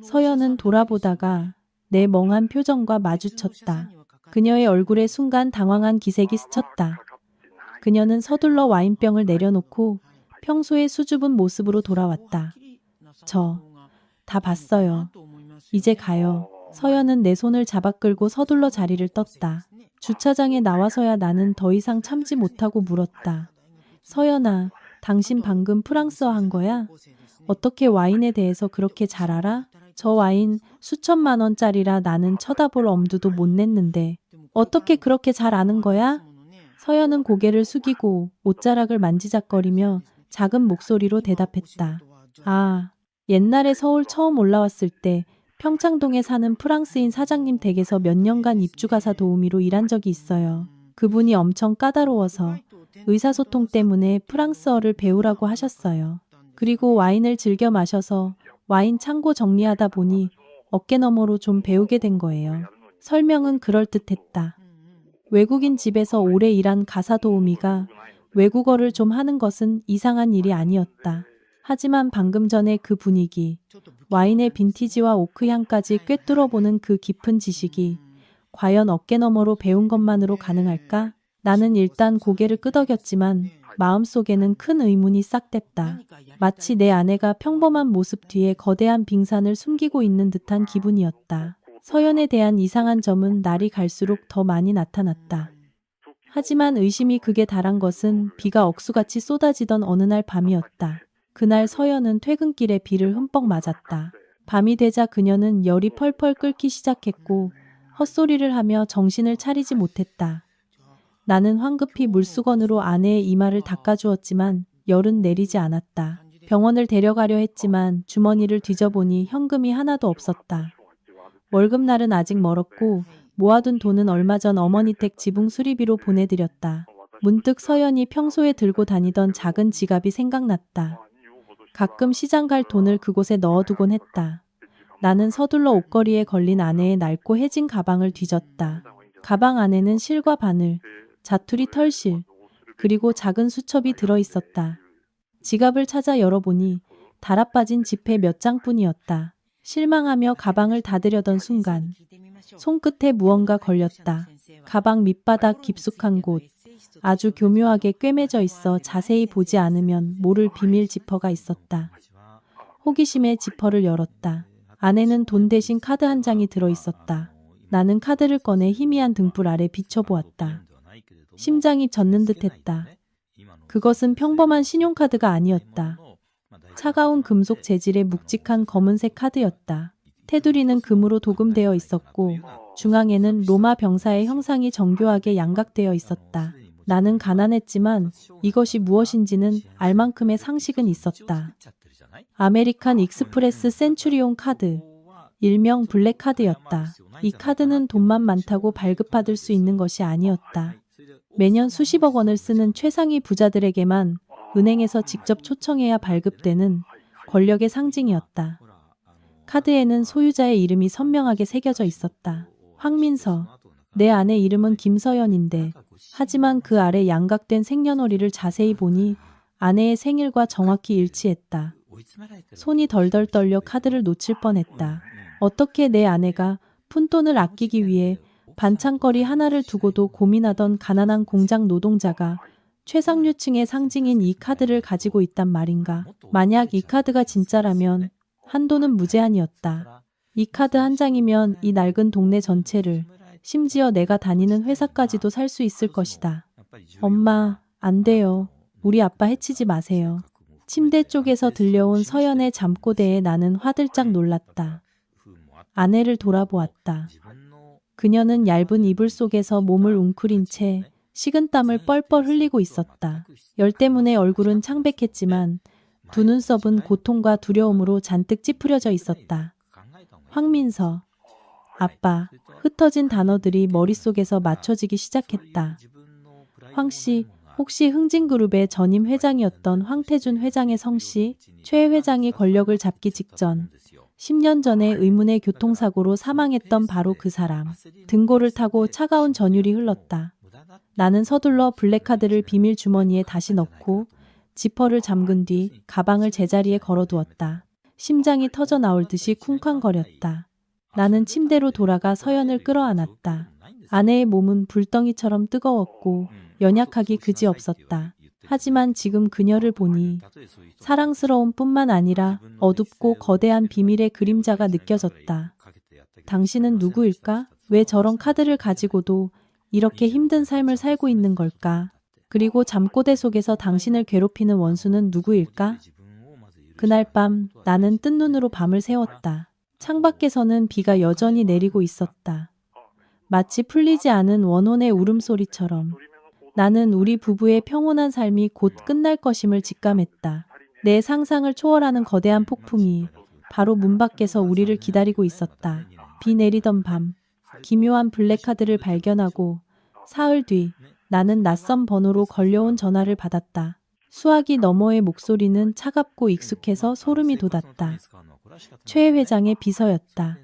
서연은 돌아보다가 내 멍한 표정과 마주쳤다. 그녀의 얼굴에 순간 당황한 기색이 스쳤다. 그녀는 서둘러 와인병을 내려놓고 평소의 수줍은 모습으로 돌아왔다. 다 봤어요. 이제 가요. 서연은 내 손을 잡아 끌고 서둘러 자리를 떴다. 주차장에 나와서야 나는 더 이상 참지 못하고 물었다. 서연아, 당신 방금 프랑스어 한 거야? 어떻게 와인에 대해서 그렇게 잘 알아? 저 와인 수천만 원짜리라 나는 쳐다볼 엄두도 못 냈는데 어떻게 그렇게 잘 아는 거야? 서연은 고개를 숙이고 옷자락을 만지작거리며 작은 목소리로 대답했다. 아, 옛날에 서울 처음 올라왔을 때 평창동에 사는 프랑스인 사장님 댁에서 몇 년간 입주가사 도우미로 일한 적이 있어요. 그분이 엄청 까다로워서 의사소통 때문에 프랑스어를 배우라고 하셨어요. 그리고 와인을 즐겨 마셔서 와인 창고 정리하다 보니 어깨너머로 좀 배우게 된 거예요. 설명은 그럴듯했다. 외국인 집에서 오래 일한 가사 도우미가 외국어를 좀 하는 것은 이상한 일이 아니었다. 하지만 방금 전에 그 분위기, 와인의 빈티지와 오크향까지 꿰뚫어보는 그 깊은 지식이 과연 어깨너머로 배운 것만으로 가능할까? 나는 일단 고개를 끄덕였지만 마음속에는 큰 의문이 싹됐다. 마치 내 아내가 평범한 모습 뒤에 거대한 빙산을 숨기고 있는 듯한 기분이었다. 서연에 대한 이상한 점은 날이 갈수록 더 많이 나타났다. 하지만 의심이 극에 달한 것은 비가 억수같이 쏟아지던 어느 날 밤이었다. 그날 서연은 퇴근길에 비를 흠뻑 맞았다. 밤이 되자 그녀는 열이 펄펄 끓기 시작했고 헛소리를 하며 정신을 차리지 못했다. 나는 황급히 물수건으로 아내의 이마를 닦아주었지만 열은 내리지 않았다. 병원을 데려가려 했지만 주머니를 뒤져보니 현금이 하나도 없었다. 월급날은 아직 멀었고 모아둔 돈은 얼마 전 어머니 댁 지붕 수리비로 보내드렸다. 문득 서연이 평소에 들고 다니던 작은 지갑이 생각났다. 가끔 시장 갈 돈을 그곳에 넣어두곤 했다. 나는 서둘러 옷걸이에 걸린 아내의 낡고 해진 가방을 뒤졌다. 가방 안에는 실과 바늘, 자투리 털실, 그리고 작은 수첩이 들어있었다. 지갑을 찾아 열어보니 달아빠진 지폐 몇 장뿐이었다. 실망하며 가방을 닫으려던 순간 손끝에 무언가 걸렸다. 가방 밑바닥 깊숙한 곳, 아주 교묘하게 꿰매져 있어 자세히 보지 않으면 모를 비밀 지퍼가 있었다. 호기심에 지퍼를 열었다. 안에는 돈 대신 카드 한 장이 들어있었다. 나는 카드를 꺼내 희미한 등불 아래 비춰보았다. 심장이 젖는 듯했다. 그것은 평범한 신용카드가 아니었다. 차가운 금속 재질의 묵직한 검은색 카드였다. 테두리는 금으로 도금되어 있었고 중앙에는 로마 병사의 형상이 정교하게 양각되어 있었다. 나는 가난했지만 이것이 무엇인지는 알 만큼의 상식은 있었다. 아메리칸 익스프레스 센츄리온 카드, 일명 블랙카드였다. 이 카드는 돈만 많다고 발급받을 수 있는 것이 아니었다. 매년 수십억 원을 쓰는 최상위 부자들에게만 은행에서 직접 초청해야 발급되는 권력의 상징이었다. 카드에는 소유자의 이름이 선명하게 새겨져 있었다. 황민서. 내 아내 이름은 김서연인데 하지만 그 아래 양각된 생년월일을 자세히 보니 아내의 생일과 정확히 일치했다. 손이 덜덜 떨려 카드를 놓칠 뻔했다. 어떻게 내 아내가 푼돈을 아끼기 위해 반찬거리 하나를 두고도 고민하던 가난한 공장 노동자가 최상류층의 상징인 이 카드를 가지고 있단 말인가. 만약 이 카드가 진짜라면 한도는 무제한이었다. 이 카드 한 장이면 이 낡은 동네 전체를, 심지어 내가 다니는 회사까지도 살 수 있을 것이다. 엄마, 안 돼요. 우리 아빠 해치지 마세요. 침대 쪽에서 들려온 서연의 잠꼬대에 나는 화들짝 놀랐다. 아내를 돌아보았다. 그녀는 얇은 이불 속에서 몸을 웅크린 채 식은땀을 뻘뻘 흘리고 있었다. 열 때문에 얼굴은 창백했지만 두 눈썹은 고통과 두려움으로 잔뜩 찌푸려져 있었다. 황민서, 아빠, 흩어진 단어들이 머릿속에서 맞춰지기 시작했다. 황씨, 혹시 흥진그룹의 전임 회장이었던 황태준 회장의 성씨, 최 회장이 권력을 잡기 직전 10년 전에 의문의 교통사고로 사망했던 바로 그 사람. 등골을 타고 차가운 전율이 흘렀다. 나는 서둘러 블랙카드를 비밀 주머니에 다시 넣고 지퍼를 잠근 뒤 가방을 제자리에 걸어두었다. 심장이 터져 나올 듯이 쿵쾅거렸다. 나는 침대로 돌아가 서연을 끌어안았다. 아내의 몸은 불덩이처럼 뜨거웠고 연약하기 그지없었다. 하지만 지금 그녀를 보니 사랑스러움 뿐만 아니라 어둡고 거대한 비밀의 그림자가 느껴졌다. 당신은 누구일까? 왜 저런 카드를 가지고도 이렇게 힘든 삶을 살고 있는 걸까? 그리고 잠꼬대 속에서 당신을 괴롭히는 원수는 누구일까? 그날 밤 나는 뜬 눈으로 밤을 새웠다. 창밖에서는 비가 여전히 내리고 있었다. 마치 풀리지 않은 원혼의 울음소리처럼 나는 우리 부부의 평온한 삶이 곧 끝날 것임을 직감했다. 내 상상을 초월하는 거대한 폭풍이 바로 문 밖에서 우리를 기다리고 있었다. 비 내리던 밤, 기묘한 블랙카드를 발견하고 사흘 뒤 나는 낯선 번호로 걸려온 전화를 받았다. 수화기 너머의 목소리는 차갑고 익숙해서 소름이 돋았다. 최 회장의 비서였다.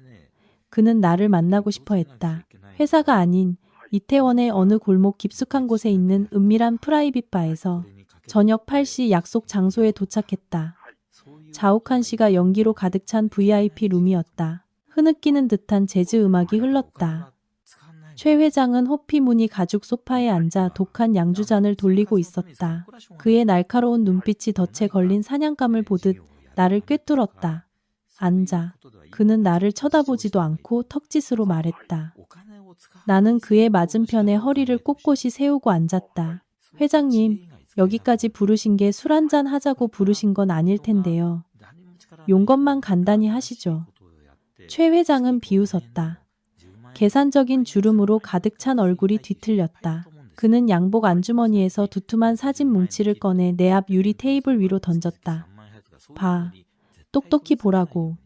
그는 나를 만나고 싶어 했다. 회사가 아닌 이태원의 어느 골목 깊숙한 곳에 있는 은밀한 프라이빗 바에서 저녁 8시 약속 장소에 도착했다. 자욱한 시가 연기로 가득 찬 VIP 룸이었다. 흐느끼는 듯한 재즈 음악이 흘렀다. 최 회장은 호피 무늬 가죽 소파에 앉아 독한 양주잔을 돌리고 있었다. 그의 날카로운 눈빛이 덫에 걸린 사냥감을 보듯 나를 꿰뚫었다. 앉아. 그는 나를 쳐다보지도 않고 턱짓으로 말했다. 나는 그의 맞은편에 허리를 꼿꼿이 세우고 앉았다. 회장님, 여기까지 부르신 게 술 한잔 하자고 부르신 건 아닐 텐데요. 용건만 간단히 하시죠. 최 회장은 비웃었다. 계산적인 주름으로 가득 찬 얼굴이 뒤틀렸다. 그는 양복 안주머니에서 두툼한 사진 뭉치를 꺼내 내 앞 유리 테이블 위로 던졌다. 봐. 똑똑히 보라고.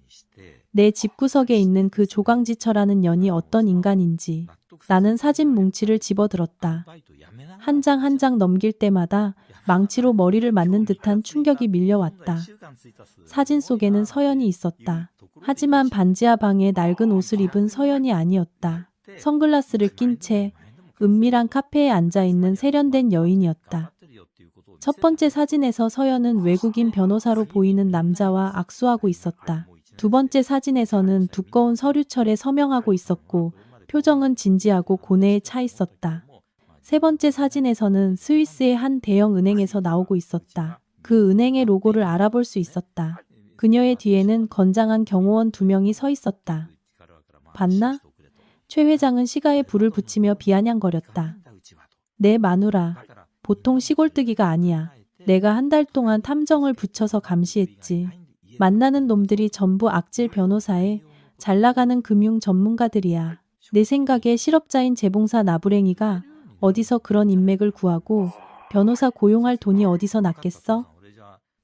내 집구석에 있는 그 조강지처라는 년이 어떤 인간인지. 나는 사진 뭉치를 집어들었다. 한 장 한 장 넘길 때마다 망치로 머리를 맞는 듯한 충격이 밀려왔다. 사진 속에는 서연이 있었다. 하지만 반지하 방에 낡은 옷을 입은 서연이 아니었다. 선글라스를 낀 채 은밀한 카페에 앉아있는 세련된 여인이었다. 첫 번째 사진에서 서연은 외국인 변호사로 보이는 남자와 악수하고 있었다. 두 번째 사진에서는 두꺼운 서류철에 서명하고 있었고 표정은 진지하고 고뇌에 차 있었다. 세 번째 사진에서는 스위스의 한 대형 은행에서 나오고 있었다. 그 은행의 로고를 알아볼 수 있었다. 그녀의 뒤에는 건장한 경호원 2명이 서 있었다. 봤나? 최 회장은 시가에 불을 붙이며 비아냥거렸다. 내 마누라, 보통 시골뜨기가 아니야. 내가 한 달 동안 탐정을 붙여서 감시했지. 만나는 놈들이 전부 악질 변호사에 잘나가는 금융 전문가들이야. 내 생각에 실업자인 재봉사 나부랭이가 어디서 그런 인맥을 구하고 변호사 고용할 돈이 어디서 났겠어?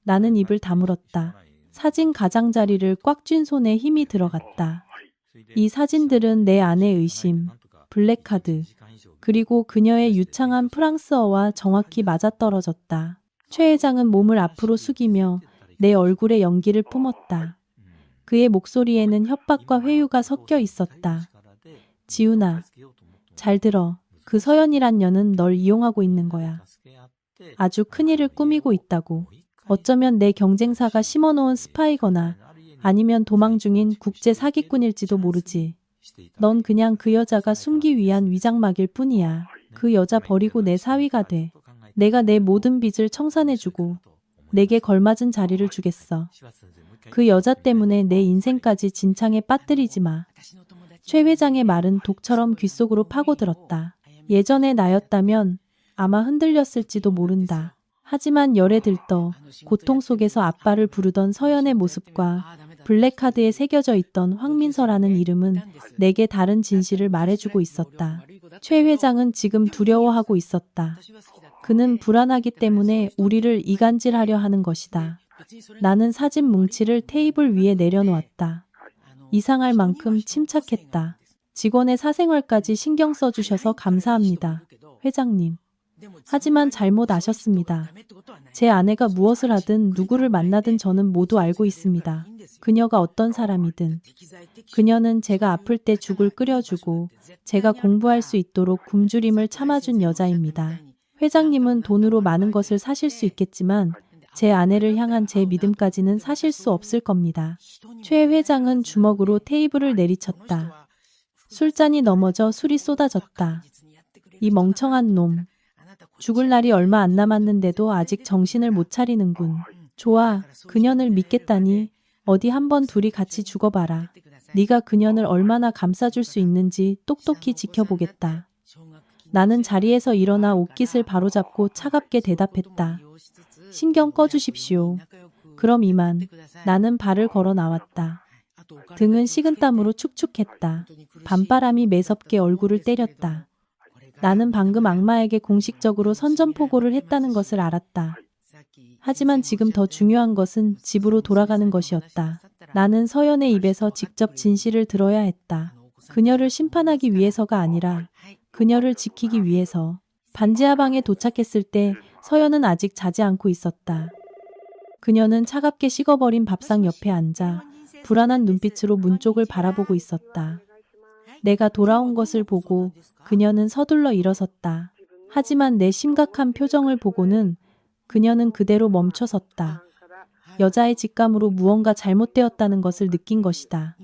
나는 입을 다물었다. 사진 가장자리를 꽉 쥔 손에 힘이 들어갔다. 이 사진들은 내 아내의 의심, 블랙카드, 그리고 그녀의 유창한 프랑스어와 정확히 맞아떨어졌다. 최 회장은 몸을 앞으로 숙이며 내 얼굴에 연기를 뿜었다. 그의 목소리에는 협박과 회유가 섞여 있었다. 지훈아, 잘 들어. 그 서연이란 년은 널 이용하고 있는 거야. 아주 큰일을 꾸미고 있다고. 어쩌면 내 경쟁사가 심어놓은 스파이거나 아니면 도망 중인 국제 사기꾼일지도 모르지. 넌 그냥 그 여자가 숨기 위한 위장막일 뿐이야. 그 여자 버리고 내 사위가 돼. 내가 내 모든 빚을 청산해주고 내게 걸맞은 자리를 주겠어. 그 여자 때문에 내 인생까지 진창에 빠뜨리지 마. 최 회장의 말은 독처럼 귓속으로 파고들었다. 예전의 나였다면 아마 흔들렸을지도 모른다. 하지만 열에 들떠 고통 속에서 아빠를 부르던 서연의 모습과 블랙카드에 새겨져 있던 황민서라는 이름은 내게 다른 진실을 말해주고 있었다. 최 회장은 지금 두려워하고 있었다. 그는 불안하기 때문에 우리를 이간질하려 하는 것이다. 나는 사진 뭉치를 테이블 위에 내려놓았다. 이상할 만큼 침착했다. 직원의 사생활까지 신경 써주셔서 감사합니다. 회장님. 하지만 잘못 아셨습니다. 제 아내가 무엇을 하든 누구를 만나든 저는 모두 알고 있습니다. 그녀가 어떤 사람이든. 그녀는 제가 아플 때 죽을 끓여주고 제가 공부할 수 있도록 굶주림을 참아준 여자입니다. 회장님은 돈으로 많은 것을 사실 수 있겠지만 제 아내를 향한 제 믿음까지는 사실 수 없을 겁니다. 최 회장은 주먹으로 테이블을 내리쳤다. 술잔이 넘어져 술이 쏟아졌다. 이 멍청한 놈. 죽을 날이 얼마 안 남았는데도 아직 정신을 못 차리는군. 좋아, 그년을 믿겠다니. 어디 한번 둘이 같이 죽어봐라. 네가 그년을 얼마나 감싸줄 수 있는지 똑똑히 지켜보겠다. 나는 자리에서 일어나 옷깃을 바로잡고 차갑게 대답했다. 신경 꺼주십시오. 그럼 이만. 나는 발을 걸어 나왔다. 등은 식은땀으로 축축했다. 밤바람이 매섭게 얼굴을 때렸다. 나는 방금 악마에게 공식적으로 선전포고를 했다는 것을 알았다. 하지만 지금 더 중요한 것은 집으로 돌아가는 것이었다. 나는 서연의 입에서 직접 진실을 들어야 했다. 그녀를 심판하기 위해서가 아니라 그녀를 지키기 위해서. 반지하방에 도착했을 때 서연은 아직 자지 않고 있었다. 그녀는 차갑게 식어버린 밥상 옆에 앉아 불안한 눈빛으로 문 쪽을 바라보고 있었다. 내가 돌아온 것을 보고 그녀는 서둘러 일어섰다. 하지만 내 심각한 표정을 보고는 그녀는 그대로 멈춰섰다. 여자의 직감으로 무언가 잘못되었다는 것을 느낀 것이다.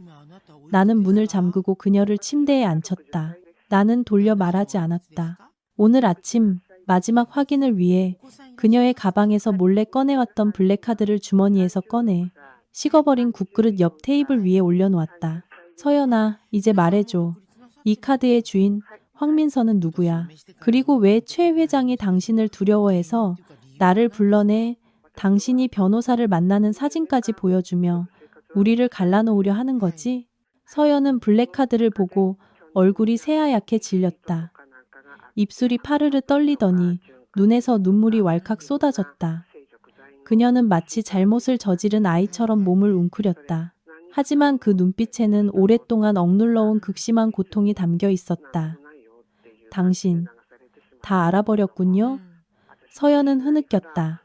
나는 문을 잠그고 그녀를 침대에 앉혔다. 나는 돌려 말하지 않았다. 오늘 아침 마지막 확인을 위해 그녀의 가방에서 몰래 꺼내왔던 블랙카드를 주머니에서 꺼내 식어버린 국그릇 옆 테이블 위에 올려놓았다. 서연아, 이제 말해줘. 이 카드의 주인 황민서는 누구야? 그리고 왜 최 회장이 당신을 두려워해서 나를 불러내 당신이 변호사를 만나는 사진까지 보여주며 우리를 갈라놓으려 하는 거지? 서연은 블랙카드를 보고 얼굴이 새하얗게 질렸다. 입술이 파르르 떨리더니 눈에서 눈물이 왈칵 쏟아졌다. 그녀는 마치 잘못을 저지른 아이처럼 몸을 웅크렸다. 하지만 그 눈빛에는 오랫동안 억눌러온 극심한 고통이 담겨 있었다. 당신, 다 알아버렸군요? 서연은 흐느꼈다.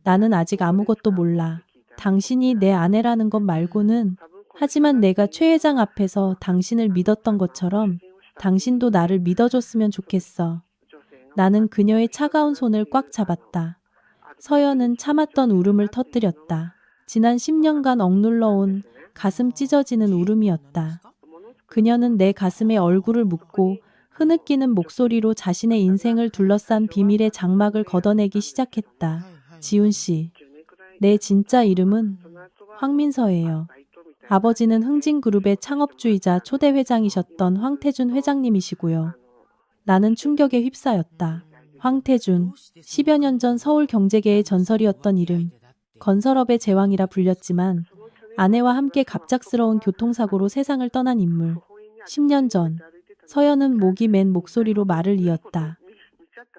나는 아직 아무것도 몰라. 당신이 내 아내라는 것 말고는. 하지만 내가 최 회장 앞에서 당신을 믿었던 것처럼 당신도 나를 믿어줬으면 좋겠어. 나는 그녀의 차가운 손을 꽉 잡았다. 서연은 참았던 울음을 터뜨렸다. 지난 10년간 억눌러온 가슴 찢어지는 울음이었다. 그녀는 내 가슴에 얼굴을 묻고 흐느끼는 목소리로 자신의 인생을 둘러싼 비밀의 장막을 걷어내기 시작했다. 지훈 씨, 내 진짜 이름은 황민서예요. 아버지는 흥진그룹의 창업주이자 초대 회장이셨던 황태준 회장님이시고요. 나는 충격에 휩싸였다. 황태준, 10여 년 전 서울 경제계의 전설이었던 이름. 건설업의 제왕이라 불렸지만 아내와 함께 갑작스러운 교통사고로 세상을 떠난 인물. 10년 전, 서연은 목이 맨 목소리로 말을 이었다.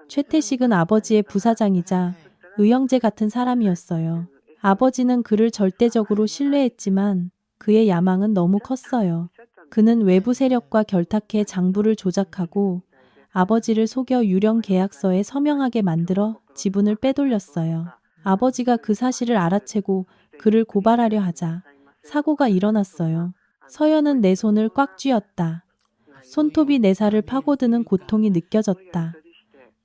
최태식은 아버지의 부사장이자 의형제 같은 사람이었어요. 아버지는 그를 절대적으로 신뢰했지만 그의 야망은 너무 컸어요. 그는 외부 세력과 결탁해 장부를 조작하고 아버지를 속여 유령 계약서에 서명하게 만들어 지분을 빼돌렸어요. 아버지가 그 사실을 알아채고 그를 고발하려 하자 사고가 일어났어요. 서연은 내 손을 꽉 쥐었다. 손톱이 내 살을 파고드는 고통이 느껴졌다.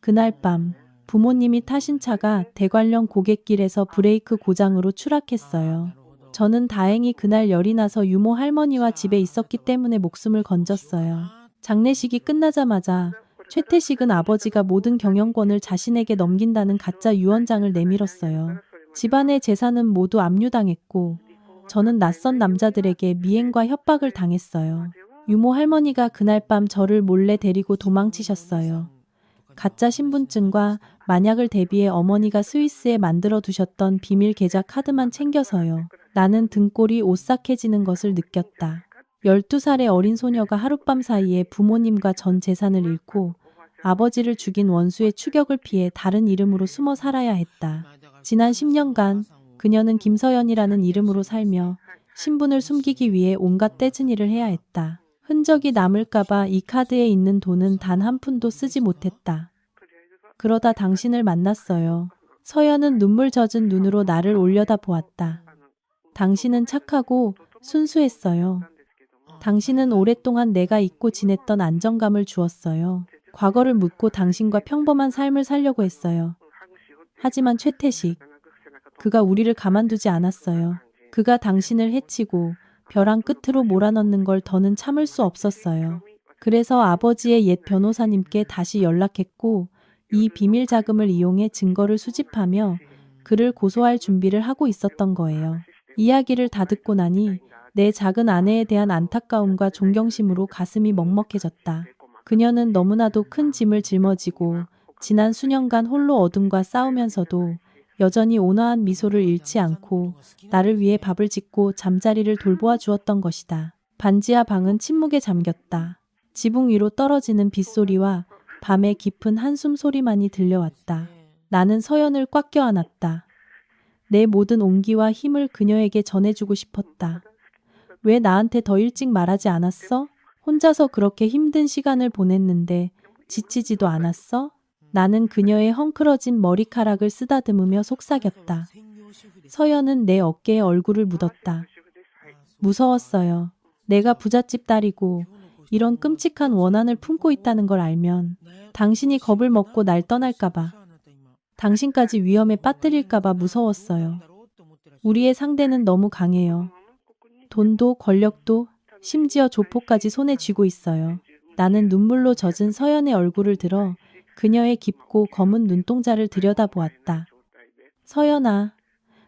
그날 밤 부모님이 타신 차가 대관령 고갯길에서 브레이크 고장으로 추락했어요. 저는 다행히 그날 열이 나서 유모 할머니와 집에 있었기 때문에 목숨을 건졌어요. 장례식이 끝나자마자 최태식은 아버지가 모든 경영권을 자신에게 넘긴다는 가짜 유언장을 내밀었어요. 집안의 재산은 모두 압류당했고 저는 낯선 남자들에게 미행과 협박을 당했어요. 유모 할머니가 그날 밤 저를 몰래 데리고 도망치셨어요. 가짜 신분증과 만약을 대비해 어머니가 스위스에 만들어 두셨던 비밀 계좌 카드만 챙겨서요. 나는 등골이 오싹해지는 것을 느꼈다. 12살의 어린 소녀가 하룻밤 사이에 부모님과 전 재산을 잃고 아버지를 죽인 원수의 추격을 피해 다른 이름으로 숨어 살아야 했다. 지난 10년간 그녀는 김서연이라는 이름으로 살며 신분을 숨기기 위해 온갖 떼진 일을 해야 했다. 흔적이 남을까봐 이 카드에 있는 돈은 단 한 푼도 쓰지 못했다. 그러다 당신을 만났어요. 서연은 눈물 젖은 눈으로 나를 올려다 보았다. 당신은 착하고 순수했어요. 당신은 오랫동안 내가 잊고 지냈던 안정감을 주었어요. 과거를 묻고 당신과 평범한 삶을 살려고 했어요. 하지만 최태식, 그가 우리를 가만두지 않았어요. 그가 당신을 해치고 벼랑 끝으로 몰아넣는 걸 더는 참을 수 없었어요. 그래서 아버지의 옛 변호사님께 다시 연락했고 이 비밀 자금을 이용해 증거를 수집하며 그를 고소할 준비를 하고 있었던 거예요. 이야기를 다 듣고 나니 내 작은 아내에 대한 안타까움과 존경심으로 가슴이 먹먹해졌다. 그녀는 너무나도 큰 짐을 짊어지고 지난 수년간 홀로 어둠과 싸우면서도 여전히 온화한 미소를 잃지 않고 나를 위해 밥을 짓고 잠자리를 돌보아 주었던 것이다. 반지하 방은 침묵에 잠겼다. 지붕 위로 떨어지는 빗소리와 밤의 깊은 한숨 소리만이 들려왔다. 나는 서연을 꽉 껴안았다. 내 모든 온기와 힘을 그녀에게 전해주고 싶었다. 왜 나한테 더 일찍 말하지 않았어? 혼자서 그렇게 힘든 시간을 보냈는데 지치지도 않았어? 나는 그녀의 헝클어진 머리카락을 쓰다듬으며 속삭였다. 서연은 내 어깨에 얼굴을 묻었다. 무서웠어요. 내가 부잣집 딸이고 이런 끔찍한 원한을 품고 있다는 걸 알면 당신이 겁을 먹고 날 떠날까봐, 당신까지 위험에 빠뜨릴까봐 무서웠어요. 우리의 상대는 너무 강해요. 돈도 권력도 심지어 조폭까지 손에 쥐고 있어요. 나는 눈물로 젖은 서연의 얼굴을 들어 그녀의 깊고 검은 눈동자를 들여다보았다. 서연아,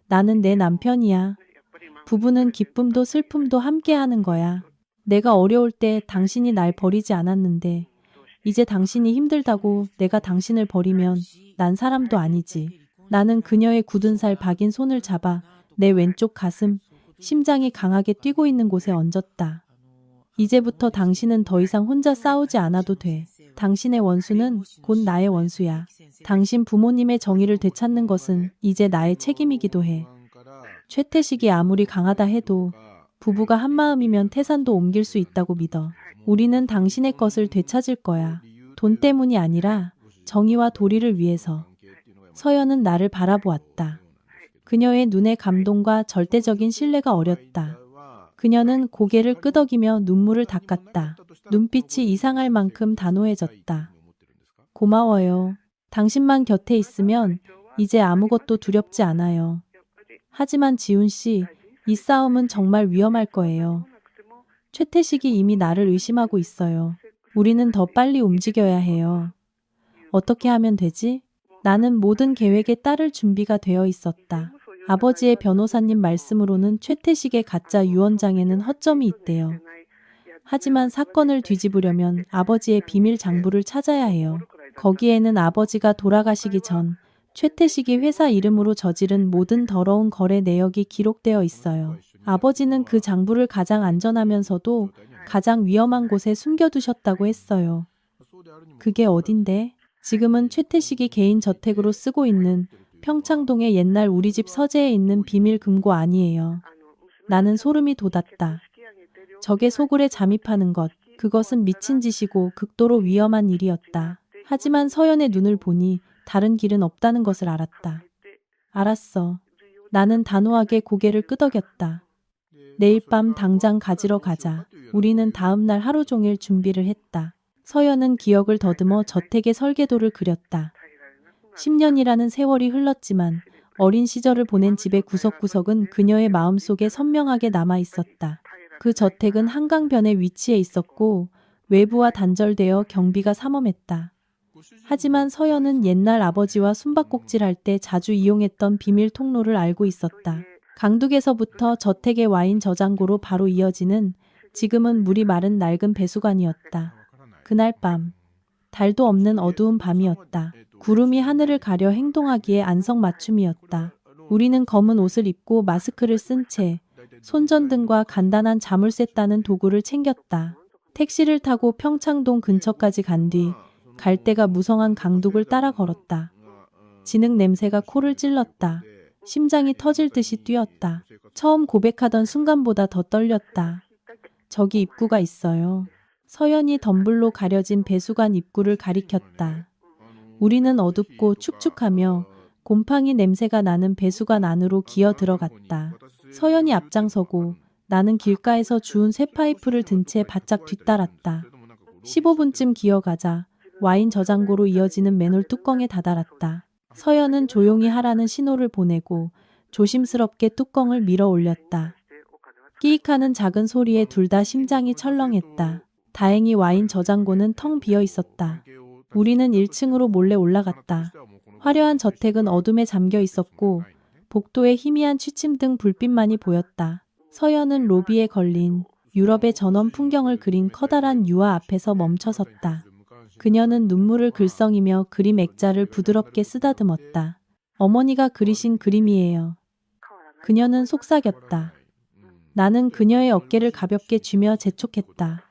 나는 내 남편이야. 부부는 기쁨도 슬픔도 함께하는 거야. 내가 어려울 때 당신이 날 버리지 않았는데 이제 당신이 힘들다고 내가 당신을 버리면 난 사람도 아니지. 나는 그녀의 굳은 살 박인 손을 잡아 내 왼쪽 가슴, 심장이 강하게 뛰고 있는 곳에 얹었다. 이제부터 당신은 더 이상 혼자 싸우지 않아도 돼. 당신의 원수는 곧 나의 원수야. 당신 부모님의 정의를 되찾는 것은 이제 나의 책임이기도 해. 최태식이 아무리 강하다 해도 부부가 한마음이면 태산도 옮길 수 있다고 믿어. 우리는 당신의 것을 되찾을 거야. 돈 때문이 아니라 정의와 도리를 위해서. 서연은 나를 바라보았다. 그녀의 눈에 감동과 절대적인 신뢰가 어렸다. 그녀는 고개를 끄덕이며 눈물을 닦았다. 눈빛이 이상할 만큼 단호해졌다. 고마워요. 당신만 곁에 있으면 이제 아무것도 두렵지 않아요. 하지만 지훈 씨, 이 싸움은 정말 위험할 거예요. 최태식이 이미 나를 의심하고 있어요. 우리는 더 빨리 움직여야 해요. 어떻게 하면 되지? 나는 모든 계획에 따를 준비가 되어 있었다. 아버지의 변호사님 말씀으로는 최태식의 가짜 유언장에는 허점이 있대요. 하지만 사건을 뒤집으려면 아버지의 비밀 장부를 찾아야 해요. 거기에는 아버지가 돌아가시기 전 최태식이 회사 이름으로 저지른 모든 더러운 거래 내역이 기록되어 있어요. 아버지는 그 장부를 가장 안전하면서도 가장 위험한 곳에 숨겨두셨다고 했어요. 그게 어딘데? 지금은 최태식이 개인 저택으로 쓰고 있는 평창동의 옛날 우리 집 서재에 있는 비밀 금고 아니에요. 나는 소름이 돋았다. 적의 소굴에 잠입하는 것, 그것은 미친 짓이고 극도로 위험한 일이었다. 하지만 서연의 눈을 보니 다른 길은 없다는 것을 알았다. 알았어. 나는 단호하게 고개를 끄덕였다. 내일 밤 당장 가지러 가자. 우리는 다음 날 하루 종일 준비를 했다. 서연은 기억을 더듬어 저택의 설계도를 그렸다. 10년이라는 세월이 흘렀지만 어린 시절을 보낸 집의 구석구석은 그녀의 마음속에 선명하게 남아 있었다. 그 저택은 한강변에 위치해 있었고 외부와 단절되어 경비가 삼엄했다. 하지만 서연은 옛날 아버지와 숨바꼭질할 때 자주 이용했던 비밀 통로를 알고 있었다. 강둑에서부터 저택의 와인 저장고로 바로 이어지는 지금은 물이 마른 낡은 배수관이었다. 그날 밤, 달도 없는 어두운 밤이었다. 구름이 하늘을 가려 행동하기에 안성맞춤이었다. 우리는 검은 옷을 입고 마스크를 쓴 채 손전등과 간단한 자물쇠 따는 도구를 챙겼다. 택시를 타고 평창동 근처까지 간 뒤 갈대가 무성한 강둑을 따라 걸었다. 진흙 냄새가 코를 찔렀다. 심장이 터질 듯이 뛰었다. 처음 고백하던 순간보다 더 떨렸다. 저기 입구가 있어요. 서연이 덤불로 가려진 배수관 입구를 가리켰다. 우리는 어둡고 축축하며 곰팡이 냄새가 나는 배수관 안으로 기어 들어갔다. 서연이 앞장서고 나는 길가에서 주운 쇠파이프를 든 채 바짝 뒤따랐다. 15분쯤 기어가자 와인 저장고로 이어지는 맨홀 뚜껑에 다다랐다. 서연은 조용히 하라는 신호를 보내고 조심스럽게 뚜껑을 밀어 올렸다. 끼익하는 작은 소리에 둘 다 심장이 철렁했다. 다행히 와인 저장고는 텅 비어 있었다. 우리는 1층으로 몰래 올라갔다. 화려한 저택은 어둠에 잠겨 있었고 복도에 희미한 취침등 불빛만이 보였다. 서연은 로비에 걸린 유럽의 전원 풍경을 그린 커다란 유화 앞에서 멈춰섰다. 그녀는 눈물을 글썽이며 그림 액자를 부드럽게 쓰다듬었다. 어머니가 그리신 그림이에요. 그녀는 속삭였다. 나는 그녀의 어깨를 가볍게 쥐며 재촉했다.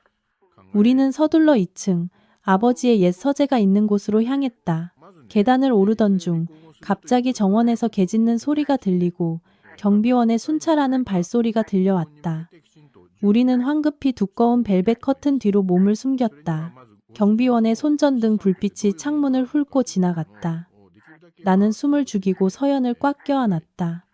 우리는 서둘러 2층, 아버지의 옛 서재가 있는 곳으로 향했다. 계단을 오르던 중 갑자기 정원에서 개 짖는 소리가 들리고 경비원의 순찰하는 발소리가 들려왔다. 우리는 황급히 두꺼운 벨벳 커튼 뒤로 몸을 숨겼다. 경비원의 손전등 불빛이 창문을 훑고 지나갔다. 나는 숨을 죽이고 서연을 꽉 껴안았다.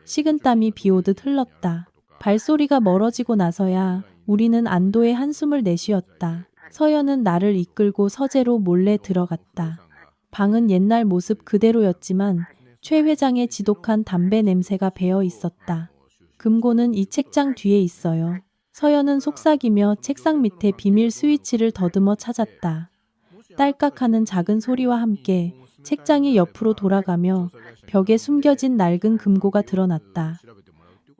식은땀이 비오듯 흘렀다. 발소리가 멀어지고 나서야 우리는 안도의 한숨을 내쉬었다. 서연은 나를 이끌고 서재로 몰래 들어갔다. 방은 옛날 모습 그대로였지만 최 회장의 지독한 담배 냄새가 배어 있었다. 금고는 이 책장 뒤에 있어요. 서연은 속삭이며 책상 밑에 비밀 스위치를 더듬어 찾았다. 딸깍하는 작은 소리와 함께 책장이 옆으로 돌아가며 벽에 숨겨진 낡은 금고가 드러났다.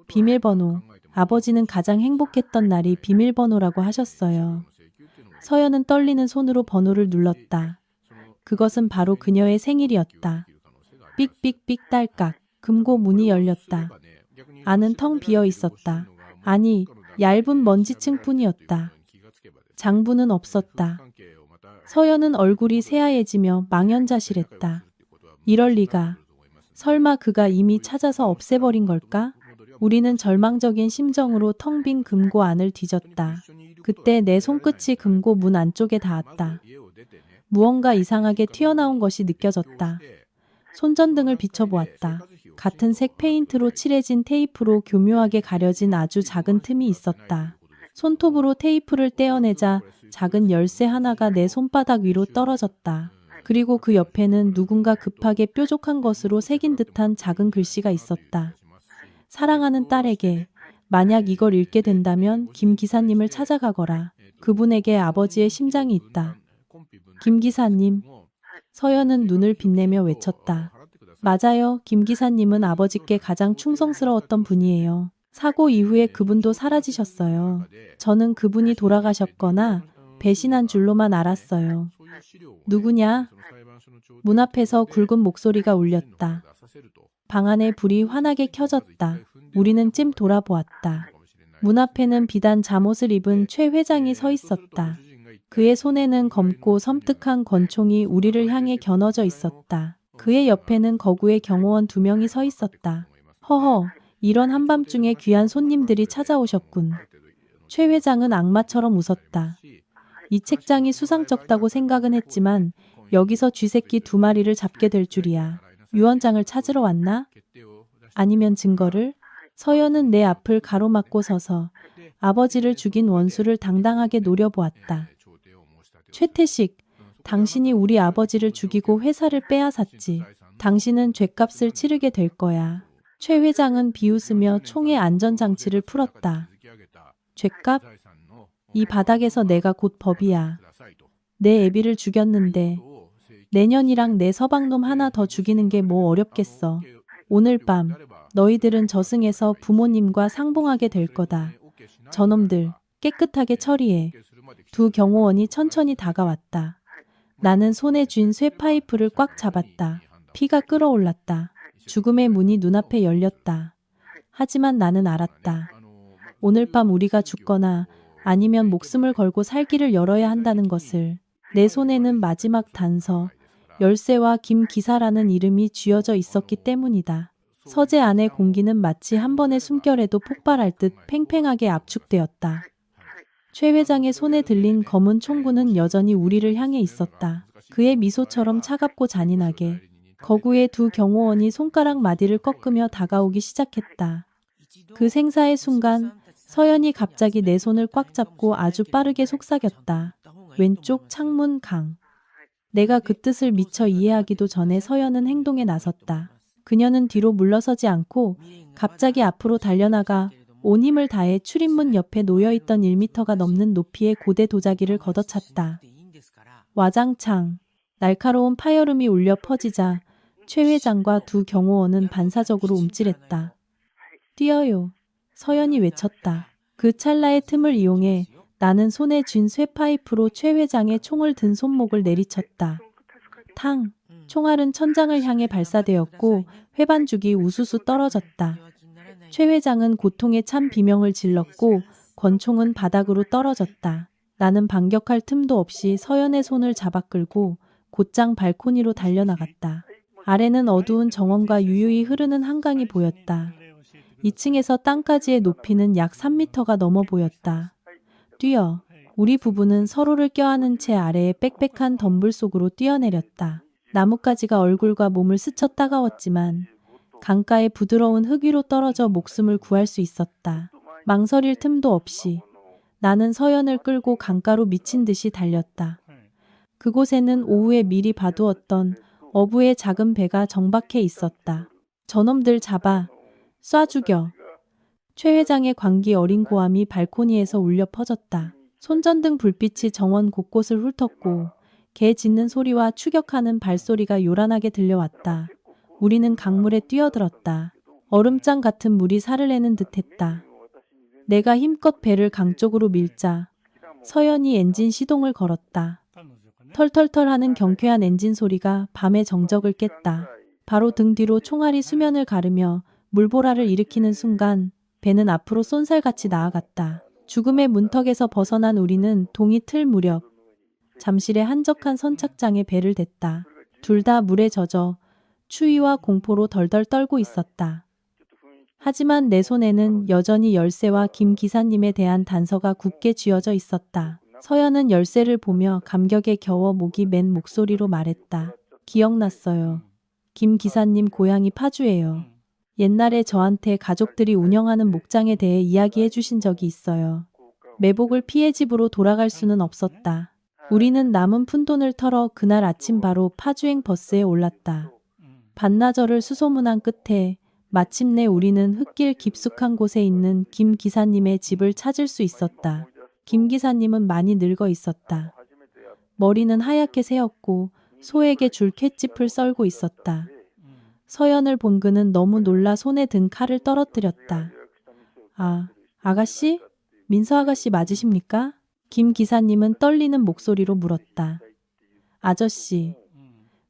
비밀번호. 아버지는 가장 행복했던 날이 비밀번호라고 하셨어요. 서연은 떨리는 손으로 번호를 눌렀다. 그것은 바로 그녀의 생일이었다. 삑삑삑 딸깍. 금고 문이 열렸다. 안은 텅 비어 있었다. 아니, 얇은 먼지층뿐이었다. 장부는 없었다. 서연은 얼굴이 새하얘지며 망연자실했다. 이럴 리가. 설마 그가 이미 찾아서 없애버린 걸까? 우리는 절망적인 심정으로 텅 빈 금고 안을 뒤졌다. 그때 내 손끝이 금고 문 안쪽에 닿았다. 무언가 이상하게 튀어나온 것이 느껴졌다. 손전등을 비춰보았다. 같은 색 페인트로 칠해진 테이프로 교묘하게 가려진 아주 작은 틈이 있었다. 손톱으로 테이프를 떼어내자 작은 열쇠 하나가 내 손바닥 위로 떨어졌다. 그리고 그 옆에는 누군가 급하게 뾰족한 것으로 새긴 듯한 작은 글씨가 있었다. 사랑하는 딸에게 만약 이걸 읽게 된다면 김 기사님을 찾아가거라. 그분에게 아버지의 심장이 있다. 김 기사님. 서연은 눈을 빛내며 외쳤다. 맞아요. 김 기사님은 아버지께 가장 충성스러웠던 분이에요. 사고 이후에 그분도 사라지셨어요. 저는 그분이 돌아가셨거나 배신한 줄로만 알았어요. 누구냐? 문 앞에서 굵은 목소리가 울렸다. 방 안에 불이 환하게 켜졌다. 우리는 찜 돌아보았다. 문 앞에는 비단 잠옷을 입은 최 회장이 서 있었다. 그의 손에는 검고 섬뜩한 권총이 우리를 향해 겨눠져 있었다. 그의 옆에는 거구의 경호원 2명이 서 있었다. 허허, 이런 한밤중에 귀한 손님들이 찾아오셨군. 최 회장은 악마처럼 웃었다. 이 책장이 수상쩍다고 생각은 했지만 여기서 쥐새끼 2마리를 잡게 될 줄이야. 유언장을 찾으러 왔나? 아니면 증거를? 서연은 내 앞을 가로막고 서서 아버지를 죽인 원수를 당당하게 노려보았다. 최태식, 당신이 우리 아버지를 죽이고 회사를 빼앗았지. 당신은 죗값을 치르게 될 거야. 최 회장은 비웃으며 총의 안전장치를 풀었다. 죗값? 이 바닥에서 내가 곧 법이야. 내 애비를 죽였는데 내년이랑 내 서방놈 하나 더 죽이는 게 뭐 어렵겠어. 오늘 밤 너희들은 저승에서 부모님과 상봉하게 될 거다. 저놈들 깨끗하게 처리해. 두 경호원이 천천히 다가왔다. 나는 손에 쥔 쇠파이프를 꽉 잡았다. 피가 끓어올랐다. 죽음의 문이 눈앞에 열렸다. 하지만 나는 알았다. 오늘 밤 우리가 죽거나 아니면 목숨을 걸고 살기를 열어야 한다는 것을. 내 손에는 마지막 단서, 열쇠와 김 기사라는 이름이 쥐어져 있었기 때문이다. 서재 안의 공기는 마치 한 번의 숨결에도 폭발할 듯 팽팽하게 압축되었다. 최 회장의 손에 들린 검은 총구는 여전히 우리를 향해 있었다. 그의 미소처럼 차갑고 잔인하게. 거구의 두 경호원이 손가락 마디를 꺾으며 다가오기 시작했다. 그 생사의 순간 서연이 갑자기 내 손을 꽉 잡고 아주 빠르게 속삭였다. 왼쪽 창문 강. 내가 그 뜻을 미처 이해하기도 전에 서연은 행동에 나섰다. 그녀는 뒤로 물러서지 않고 갑자기 앞으로 달려나가 온 힘을 다해 출입문 옆에 놓여있던 1미터가 넘는 높이의 고대 도자기를 걷어찼다. 와장창. 날카로운 파열음이 울려 퍼지자 최 회장과 두 경호원은 반사적으로 움찔했다. 뛰어요. 서연이 외쳤다. 그 찰나의 틈을 이용해 나는 손에 쥔 쇠파이프로 최 회장의 총을 든 손목을 내리쳤다. 탕! 총알은 천장을 향해 발사되었고 회반죽이 우수수 떨어졌다. 최 회장은 고통에 찬 비명을 질렀고 권총은 바닥으로 떨어졌다. 나는 반격할 틈도 없이 서연의 손을 잡아 끌고 곧장 발코니로 달려나갔다. 아래는 어두운 정원과 유유히 흐르는 한강이 보였다. 2층에서 땅까지의 높이는 약 3미터가 넘어 보였다. 뛰어. 우리 부부는 서로를 껴안은 채 아래의 빽빽한 덤불 속으로 뛰어내렸다. 나뭇가지가 얼굴과 몸을 스쳐 따가웠지만 강가의 부드러운 흙 위로 떨어져 목숨을 구할 수 있었다. 망설일 틈도 없이 나는 서연을 끌고 강가로 미친 듯이 달렸다. 그곳에는 오후에 미리 봐두었던 어부의 작은 배가 정박해 있었다. 저놈들 잡아. 쏴 죽여. 최 회장의 광기 어린 고함이 발코니에서 울려 퍼졌다. 손전등 불빛이 정원 곳곳을 훑었고 개 짖는 소리와 추격하는 발소리가 요란하게 들려왔다. 우리는 강물에 뛰어들었다. 얼음장 같은 물이 살을 내는 듯했다. 내가 힘껏 배를 강 쪽으로 밀자 서연이 엔진 시동을 걸었다. 털털털 하는 경쾌한 엔진 소리가 밤의 정적을 깼다. 바로 등 뒤로 총알이 수면을 가르며 물보라를 일으키는 순간 배는 앞으로 쏜살같이 나아갔다. 죽음의 문턱에서 벗어난 우리는 동이 틀 무렵 잠실의 한적한 선착장에 배를 댔다. 둘 다 물에 젖어 추위와 공포로 덜덜 떨고 있었다. 하지만 내 손에는 여전히 열쇠와 김 기사님에 대한 단서가 굳게 쥐어져 있었다. 서연은 열쇠를 보며 감격에 겨워 목이 맨 목소리로 말했다. 기억났어요. 김 기사님 고향이 파주예요. 옛날에 저한테 가족들이 운영하는 목장에 대해 이야기해 주신 적이 있어요. 매복을 피해 집으로 돌아갈 수는 없었다. 우리는 남은 푼돈을 털어 그날 아침 바로 파주행 버스에 올랐다. 반나절을 수소문한 끝에 마침내 우리는 흙길 깊숙한 곳에 있는 김 기사님의 집을 찾을 수 있었다. 김 기사님은 많이 늙어 있었다. 머리는 하얗게 새었고 소에게 줄 캣집을 썰고 있었다. 서연을 본 그는 너무 놀라 손에 든 칼을 떨어뜨렸다. 아, 아가씨? 민서 아가씨 맞으십니까? 김 기사님은 떨리는 목소리로 물었다. 아저씨.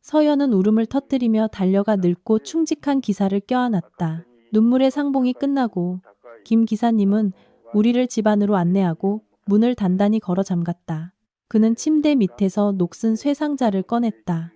서연은 울음을 터뜨리며 달려가 늙고 충직한 기사를 껴안았다. 눈물의 상봉이 끝나고 김 기사님은 우리를 집 안으로 안내하고 문을 단단히 걸어 잠갔다. 그는 침대 밑에서 녹슨 쇠상자를 꺼냈다.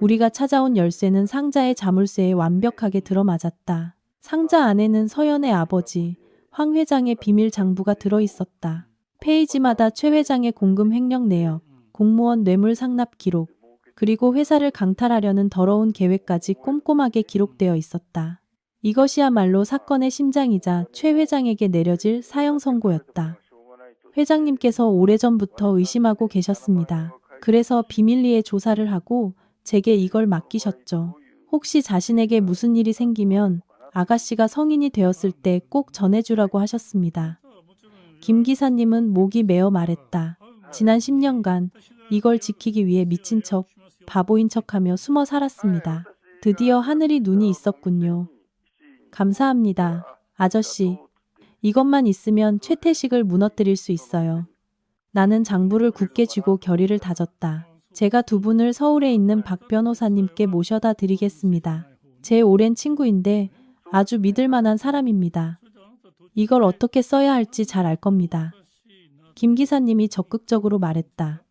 우리가 찾아온 열쇠는 상자의 자물쇠에 완벽하게 들어맞았다. 상자 안에는 서연의 아버지, 황 회장의 비밀 장부가 들어있었다. 페이지마다 최 회장의 공금 횡령 내역, 공무원 뇌물 상납 기록, 그리고 회사를 강탈하려는 더러운 계획까지 꼼꼼하게 기록되어 있었다. 이것이야말로 사건의 심장이자 최 회장에게 내려질 사형 선고였다. 회장님께서 오래전부터 의심하고 계셨습니다. 그래서 비밀리에 조사를 하고 제게 이걸 맡기셨죠. 혹시 자신에게 무슨 일이 생기면 아가씨가 성인이 되었을 때 꼭 전해주라고 하셨습니다. 김 기사님은 목이 메어 말했다. 지난 10년간 이걸 지키기 위해 미친 척, 바보인 척하며 숨어 살았습니다. 드디어 하늘이 눈이 있었군요. 감사합니다. 아저씨. 이것만 있으면 최태식을 무너뜨릴 수 있어요. 나는 장부를 굳게 쥐고 결의를 다졌다. 제가 두 분을 서울에 있는 박 변호사님께 모셔다 드리겠습니다. 제 오랜 친구인데 아주 믿을 만한 사람입니다. 이걸 어떻게 써야 할지 잘 알 겁니다. 김 기사님이 적극적으로 말했다.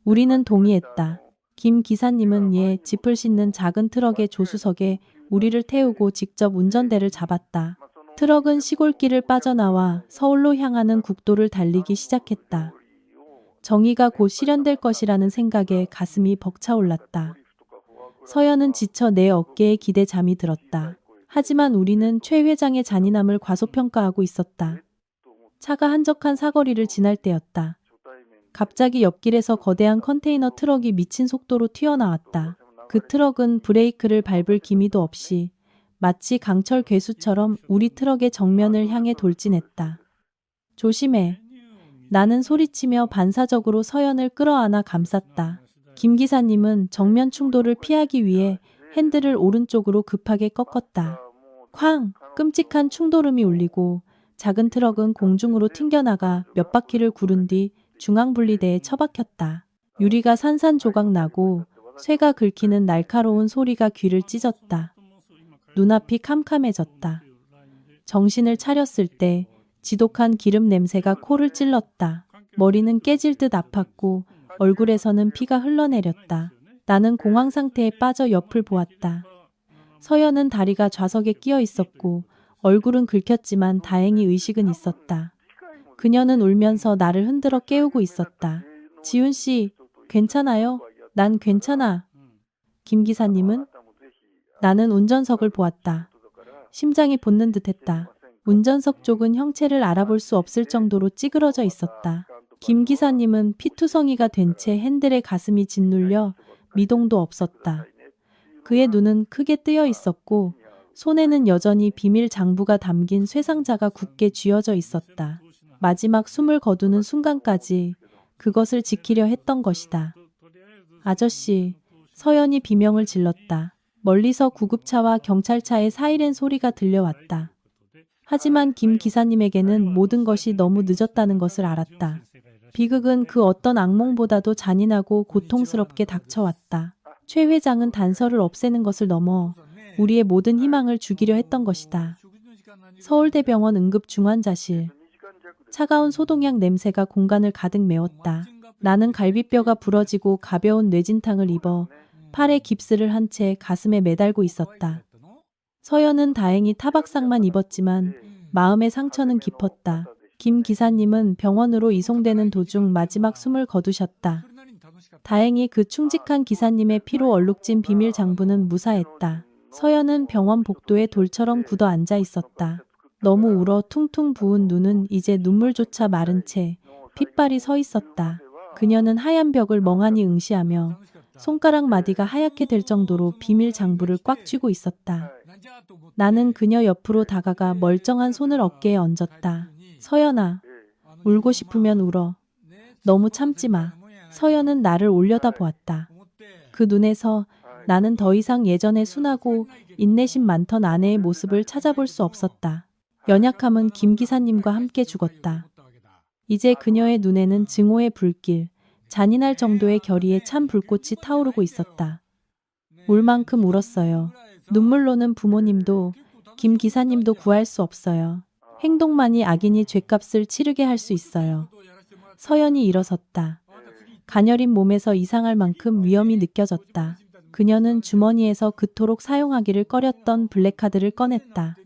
우리는 동의했다. 김 기사님은 짚을 싣는 작은 트럭의 조수석에 우리를 태우고 직접 운전대를 잡았다. 트럭은 시골길을 빠져나와 서울로 향하는 국도를 달리기 시작했다. 정의가 곧 실현될 것이라는 생각에 가슴이 벅차올랐다. 서연은 지쳐 내 어깨에 기대 잠이 들었다. 하지만 우리는 최 회장의 잔인함을 과소평가하고 있었다. 차가 한적한 사거리를 지날 때였다. 갑자기 옆길에서 거대한 컨테이너 트럭이 미친 속도로 튀어나왔다. 그 트럭은 브레이크를 밟을 기미도 없이 마치 강철 괴수처럼 우리 트럭의 정면을 향해 돌진했다. 조심해. 나는 소리치며 반사적으로 서연을 끌어안아 감쌌다. 김 기사님은 정면 충돌을 피하기 위해 핸들을 오른쪽으로 급하게 꺾었다. 쾅! 끔찍한 충돌음이 울리고 작은 트럭은 공중으로 튕겨나가 몇 바퀴를 구른 뒤 중앙분리대에 처박혔다. 유리가 산산조각 나고 쇠가 긁히는 날카로운 소리가 귀를 찢었다. 눈앞이 캄캄해졌다. 정신을 차렸을 때 지독한 기름 냄새가 코를 찔렀다. 머리는 깨질 듯 아팠고 얼굴에서는 피가 흘러내렸다. 나는 공황 상태에 빠져 옆을 보았다. 서연은 다리가 좌석에 끼어 있었고 얼굴은 긁혔지만 다행히 의식은 있었다. 그녀는 울면서 나를 흔들어 깨우고 있었다. 지훈 씨, 괜찮아요? 난 괜찮아. 김 기사님은? 나는 운전석을 보았다. 심장이 솟는 듯했다. 운전석 쪽은 형체를 알아볼 수 없을 정도로 찌그러져 있었다. 김 기사님은 피투성이가 된 채 핸들에 가슴이 짓눌려 미동도 없었다. 그의 눈은 크게 뜨여 있었고 손에는 여전히 비밀 장부가 담긴 쇠상자가 굳게 쥐어져 있었다. 마지막 숨을 거두는 순간까지 그것을 지키려 했던 것이다. 아저씨, 서연이 비명을 질렀다. 멀리서 구급차와 경찰차의 사이렌 소리가 들려왔다. 하지만 김 기사님에게는 모든 것이 너무 늦었다는 것을 알았다. 비극은 그 어떤 악몽보다도 잔인하고 고통스럽게 닥쳐왔다. 최 회장은 단서를 없애는 것을 넘어 우리의 모든 희망을 죽이려 했던 것이다. 서울대병원 응급중환자실. 차가운 소독약 냄새가 공간을 가득 메웠다. 나는 갈비뼈가 부러지고 가벼운 뇌진탕을 입어 팔에 깁스를 한 채 가슴에 매달고 있었다. 서연은 다행히 타박상만 입었지만 마음의 상처는 깊었다. 김 기사님은 병원으로 이송되는 도중 마지막 숨을 거두셨다. 다행히 그 충직한 기사님의 피로 얼룩진 비밀 장부는 무사했다. 서연은 병원 복도에 돌처럼 굳어 앉아 있었다. 너무 울어 퉁퉁 부은 눈은 이제 눈물조차 마른 채 핏발이 서 있었다. 그녀는 하얀 벽을 멍하니 응시하며 손가락 마디가 하얗게 될 정도로 비밀 장부를 꽉 쥐고 있었다. 나는 그녀 옆으로 다가가 멀쩡한 손을 어깨에 얹었다. 서연아, 울고 싶으면 울어. 너무 참지 마. 서연은 나를 올려다보았다. 그 눈에서 나는 더 이상 예전의 순하고 인내심 많던 아내의 모습을 찾아볼 수 없었다. 연약함은 김 기사님과 함께 죽었다. 이제 그녀의 눈에는 증오의 불길, 잔인할 정도의 결의에 찬 불꽃이 타오르고 있었다. 울 만큼 울었어요. 눈물로는 부모님도 김 기사님도 구할 수 없어요. 행동만이 악인이 죗값을 치르게 할 수 있어요. 서연이 일어섰다. 가녀린 몸에서 이상할 만큼 위험이 느껴졌다. 그녀는 주머니에서 그토록 사용하기를 꺼렸던 블랙카드를 꺼냈다.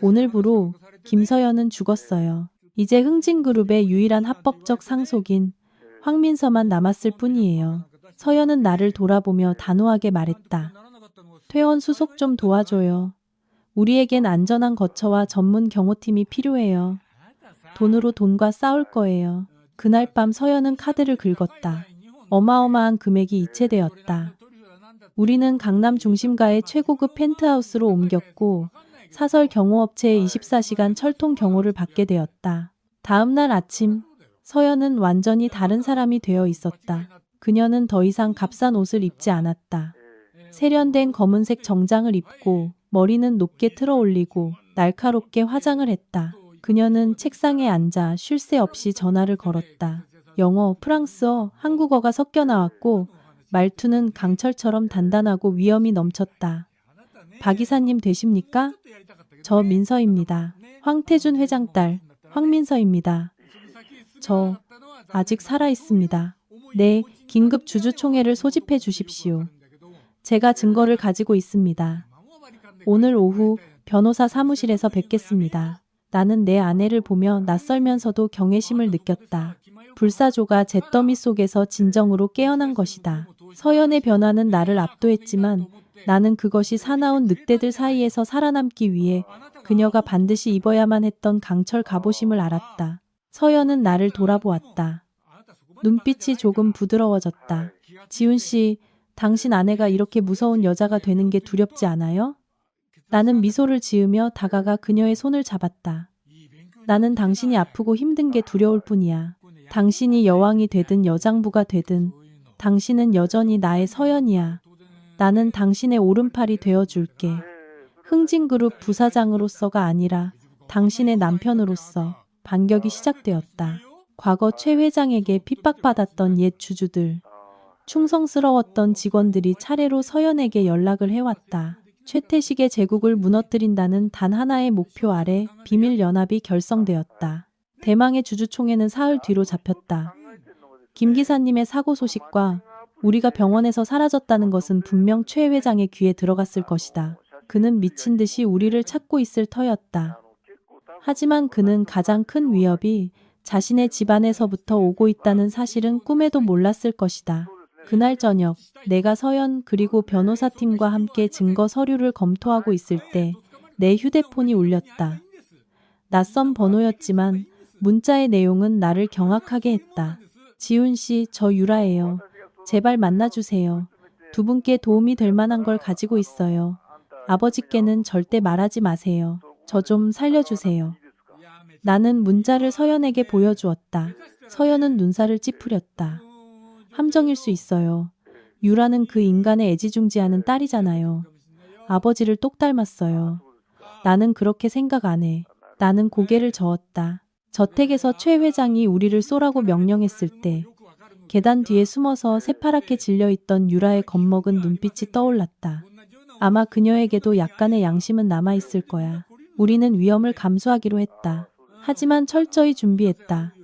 오늘부로 김서연은 죽었어요. 이제 흥진그룹의 유일한 합법적 상속인 황민서만 남았을 뿐이에요. 서연은 나를 돌아보며 단호하게 말했다. 퇴원 수속 좀 도와줘요. 우리에겐 안전한 거처와 전문 경호팀이 필요해요. 돈으로 돈과 싸울 거예요. 그날 밤 서연은 카드를 긁었다. 어마어마한 금액이 이체되었다. 우리는 강남 중심가의 최고급 펜트하우스로 옮겼고 사설 경호업체의 24시간 철통 경호를 받게 되었다. 다음 날 아침, 서연은 완전히 다른 사람이 되어 있었다. 그녀는 더 이상 값싼 옷을 입지 않았다. 세련된 검은색 정장을 입고 머리는 높게 틀어 올리고 날카롭게 화장을 했다. 그녀는 책상에 앉아 쉴 새 없이 전화를 걸었다. 영어, 프랑스어, 한국어가 섞여 나왔고 말투는 강철처럼 단단하고 위엄이 넘쳤다. 박 이사님 되십니까? 저 민서입니다. 황태준 회장 딸 황민서입니다. 저 아직 살아 있습니다. 네, 긴급 주주총회를 소집해 주십시오. 제가 증거를 가지고 있습니다. 오늘 오후 변호사 사무실에서 뵙겠습니다. 나는 내 아내를 보며 낯설면서도 경외심을 느꼈다. 불사조가 잿더미 속에서 진정으로 깨어난 것이다. 서연의 변화는 나를 압도했지만 나는 그것이 사나운 늑대들 사이에서 살아남기 위해 그녀가 반드시 입어야만 했던 강철 갑오심을 알았다. 서연은 나를 돌아보았다. 눈빛이 조금 부드러워졌다. 지훈 씨, 당신 아내가 이렇게 무서운 여자가 되는 게 두렵지 않아요? 나는 미소를 지으며 다가가 그녀의 손을 잡았다. 나는 당신이 아프고 힘든 게 두려울 뿐이야. 당신이 여왕이 되든 여장부가 되든 당신은 여전히 나의 서연이야. 나는 당신의 오른팔이 되어줄게. 흥진그룹 부사장으로서가 아니라 당신의 남편으로서. 반격이 시작되었다. 과거 최 회장에게 핍박받았던 옛 주주들, 충성스러웠던 직원들이 차례로 서연에게 연락을 해왔다. 최태식의 제국을 무너뜨린다는 단 하나의 목표 아래 비밀연합이 결성되었다. 대망의 주주총회는 사흘 뒤로 잡혔다. 김 기사님의 사고 소식과 우리가 병원에서 사라졌다는 것은 분명 최 회장의 귀에 들어갔을 것이다. 그는 미친 듯이 우리를 찾고 있을 터였다. 하지만 그는 가장 큰 위협이 자신의 집안에서부터 오고 있다는 사실은 꿈에도 몰랐을 것이다. 그날 저녁 내가 서연 그리고 변호사팀과 함께 증거 서류를 검토하고 있을 때 내 휴대폰이 울렸다. 낯선 번호였지만 문자의 내용은 나를 경악하게 했다. 지훈 씨, 저 유라예요. 제발 만나주세요. 두 분께 도움이 될 만한 걸 가지고 있어요. 아버지께는 절대 말하지 마세요. 저 좀 살려주세요. 나는 문자를 서연에게 보여주었다. 서연은 눈살을 찌푸렸다. 함정일 수 있어요. 유라는 그 인간의 애지중지하는 딸이잖아요. 아버지를 똑 닮았어요. 나는 그렇게 생각 안 해. 나는 고개를 저었다. 저택에서 최 회장이 우리를 쏘라고 명령했을 때 계단 뒤에 숨어서 새파랗게 질려있던 유라의 겁먹은 눈빛이 떠올랐다. 아마 그녀에게도 약간의 양심은 남아있을 거야. 우리는 위험을 감수하기로 했다. 하지만 철저히 준비했다.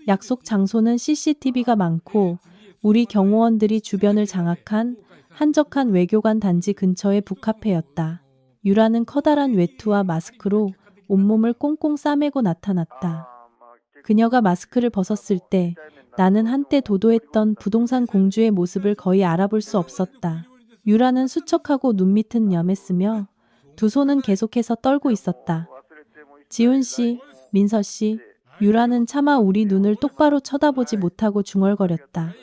약속 장소는 CCTV가 많고 우리 경호원들이 주변을 장악한 한적한 외교관 단지 근처의 북카페였다. 유라는 커다란 외투와 마스크로 온몸을 꽁꽁 싸매고 나타났다. 그녀가 마스크를 벗었을 때 나는 한때 도도했던 부동산 공주의 모습을 거의 알아볼 수 없었다. 유라는 수척하고 눈밑은 염했으며 두 손은 계속해서 떨고 있었다. 지훈 씨, 민서 씨, 유라는 차마 우리 눈을 똑바로 쳐다보지 못하고 중얼거렸다.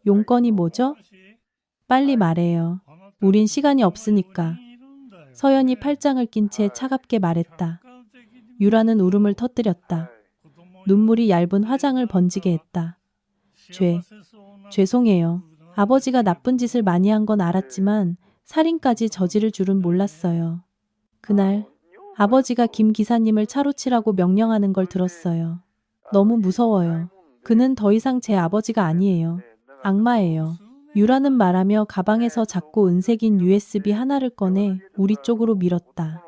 용건이 뭐죠? 빨리 말해요. 우린 시간이 없으니까. 서연이 팔짱을 낀 채 차갑게 말했다. 유라는 울음을 터뜨렸다. 눈물이 얇은 화장을 번지게 했다. 죄송해요. 아버지가 나쁜 짓을 많이 한 건 알았지만 살인까지 저지를 줄은 몰랐어요. 그날 아버지가 김 기사님을 차로 치라고 명령하는 걸 들었어요. 너무 무서워요. 그는 더 이상 제 아버지가 아니에요. 악마예요. 유라는 말하며 가방에서 작고 은색인 USB 하나를 꺼내 우리 쪽으로 밀었다.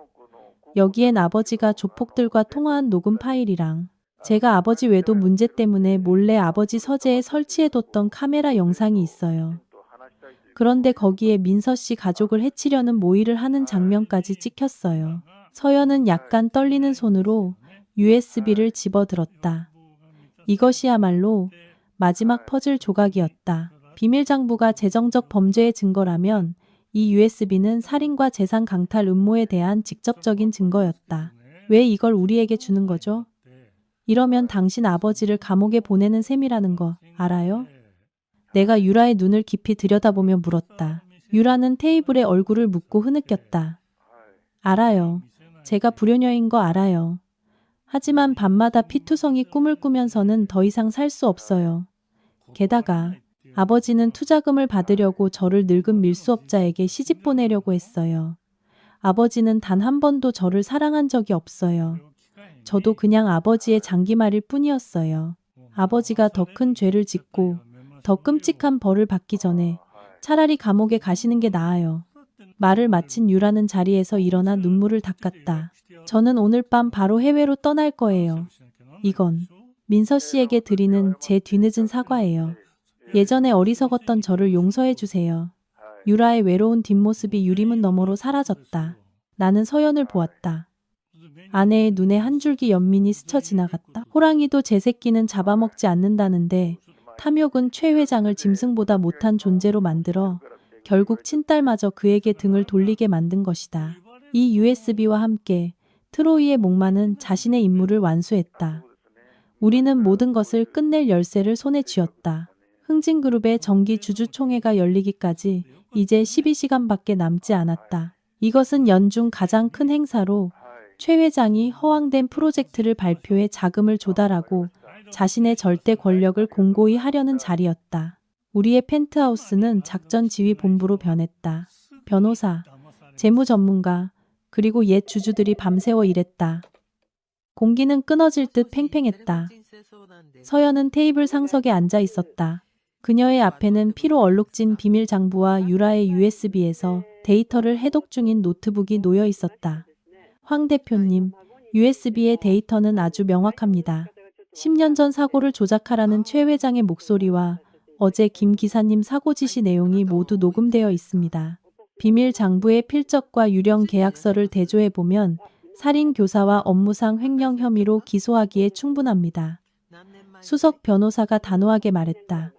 여기엔 아버지가 조폭들과 통화한 녹음 파일이랑 제가 아버지 외도 문제 때문에 몰래 아버지 서재에 설치해뒀던 카메라 영상이 있어요. 그런데 거기에 민서 씨 가족을 해치려는 모의를 하는 장면까지 찍혔어요. 서연은 약간 떨리는 손으로 USB를 집어들었다. 이것이야말로 마지막 퍼즐 조각이었다. 비밀장부가 재정적 범죄의 증거라면 이 USB는 살인과 재산 강탈 음모에 대한 직접적인 증거였다. 왜 이걸 우리에게 주는 거죠? 이러면 당신 아버지를 감옥에 보내는 셈이라는 거 알아요? 내가 유라의 눈을 깊이 들여다보며 물었다. 유라는 테이블에 얼굴을 묻고 흐느꼈다. 알아요. 제가 불효녀인 거 알아요. 하지만 밤마다 피투성이 꿈을 꾸면서는 더 이상 살 수 없어요. 게다가 아버지는 투자금을 받으려고 저를 늙은 밀수업자에게 시집 보내려고 했어요. 아버지는 단 한 번도 저를 사랑한 적이 없어요. 저도 그냥 아버지의 장기말일 뿐이었어요. 아버지가 더 큰 죄를 짓고 더 끔찍한 벌을 받기 전에 차라리 감옥에 가시는 게 나아요. 말을 마친 유라는 자리에서 일어나 눈물을 닦았다. 저는 오늘 밤 바로 해외로 떠날 거예요. 이건 민서 씨에게 드리는 제 뒤늦은 사과예요. 예전에 어리석었던 저를 용서해 주세요. 유라의 외로운 뒷모습이 유리문 너머로 사라졌다. 나는 서연을 보았다. 아내의 눈에 한 줄기 연민이 스쳐 지나갔다. 호랑이도 제 새끼는 잡아먹지 않는다는데 탐욕은 최 회장을 짐승보다 못한 존재로 만들어 결국 친딸마저 그에게 등을 돌리게 만든 것이다. 이 USB와 함께 트로이의 목마는 자신의 임무를 완수했다. 우리는 모든 것을 끝낼 열쇠를 손에 쥐었다. 흥진그룹의 정기 주주총회가 열리기까지 이제 12시간밖에 남지 않았다. 이것은 연중 가장 큰 행사로 최 회장이 허황된 프로젝트를 발표해 자금을 조달하고 자신의 절대 권력을 공고히 하려는 자리였다. 우리의 펜트하우스는 작전지휘본부로 변했다. 변호사, 재무 전문가, 그리고 옛 주주들이 밤새워 일했다. 공기는 끊어질 듯 팽팽했다. 서연은 테이블 상석에 앉아 있었다. 그녀의 앞에는 피로 얼룩진 비밀 장부와 유라의 USB에서 데이터를 해독 중인 노트북이 놓여 있었다. 황 대표님, USB의 데이터는 아주 명확합니다. 10년 전 사고를 조작하라는 최 회장의 목소리와 어제 김 기사님 사고 지시 내용이 모두 녹음되어 있습니다. 비밀 장부의 필적과 유령 계약서를 대조해보면 살인 교사와 업무상 횡령 혐의로 기소하기에 충분합니다. 수석 변호사가 단호하게 말했다.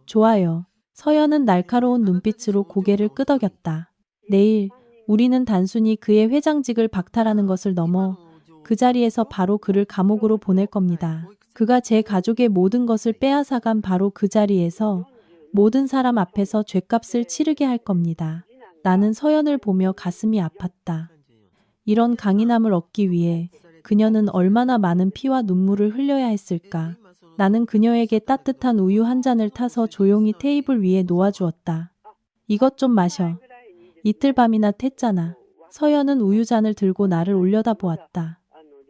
좋아요. 서연은 날카로운 눈빛으로 고개를 끄덕였다. 내일 우리는 단순히 그의 회장직을 박탈하는 것을 넘어 그 자리에서 바로 그를 감옥으로 보낼 겁니다. 그가 제 가족의 모든 것을 빼앗아간 바로 그 자리에서 모든 사람 앞에서 죗값을 치르게 할 겁니다. 나는 서연을 보며 가슴이 아팠다. 이런 강인함을 얻기 위해 그녀는 얼마나 많은 피와 눈물을 흘려야 했을까. 나는 그녀에게 따뜻한 우유 한 잔을 타서 조용히 테이블 위에 놓아주었다. 이것 좀 마셔. 이틀 밤이나 텄잖아. 서연은 우유잔을 들고 나를 올려다보았다.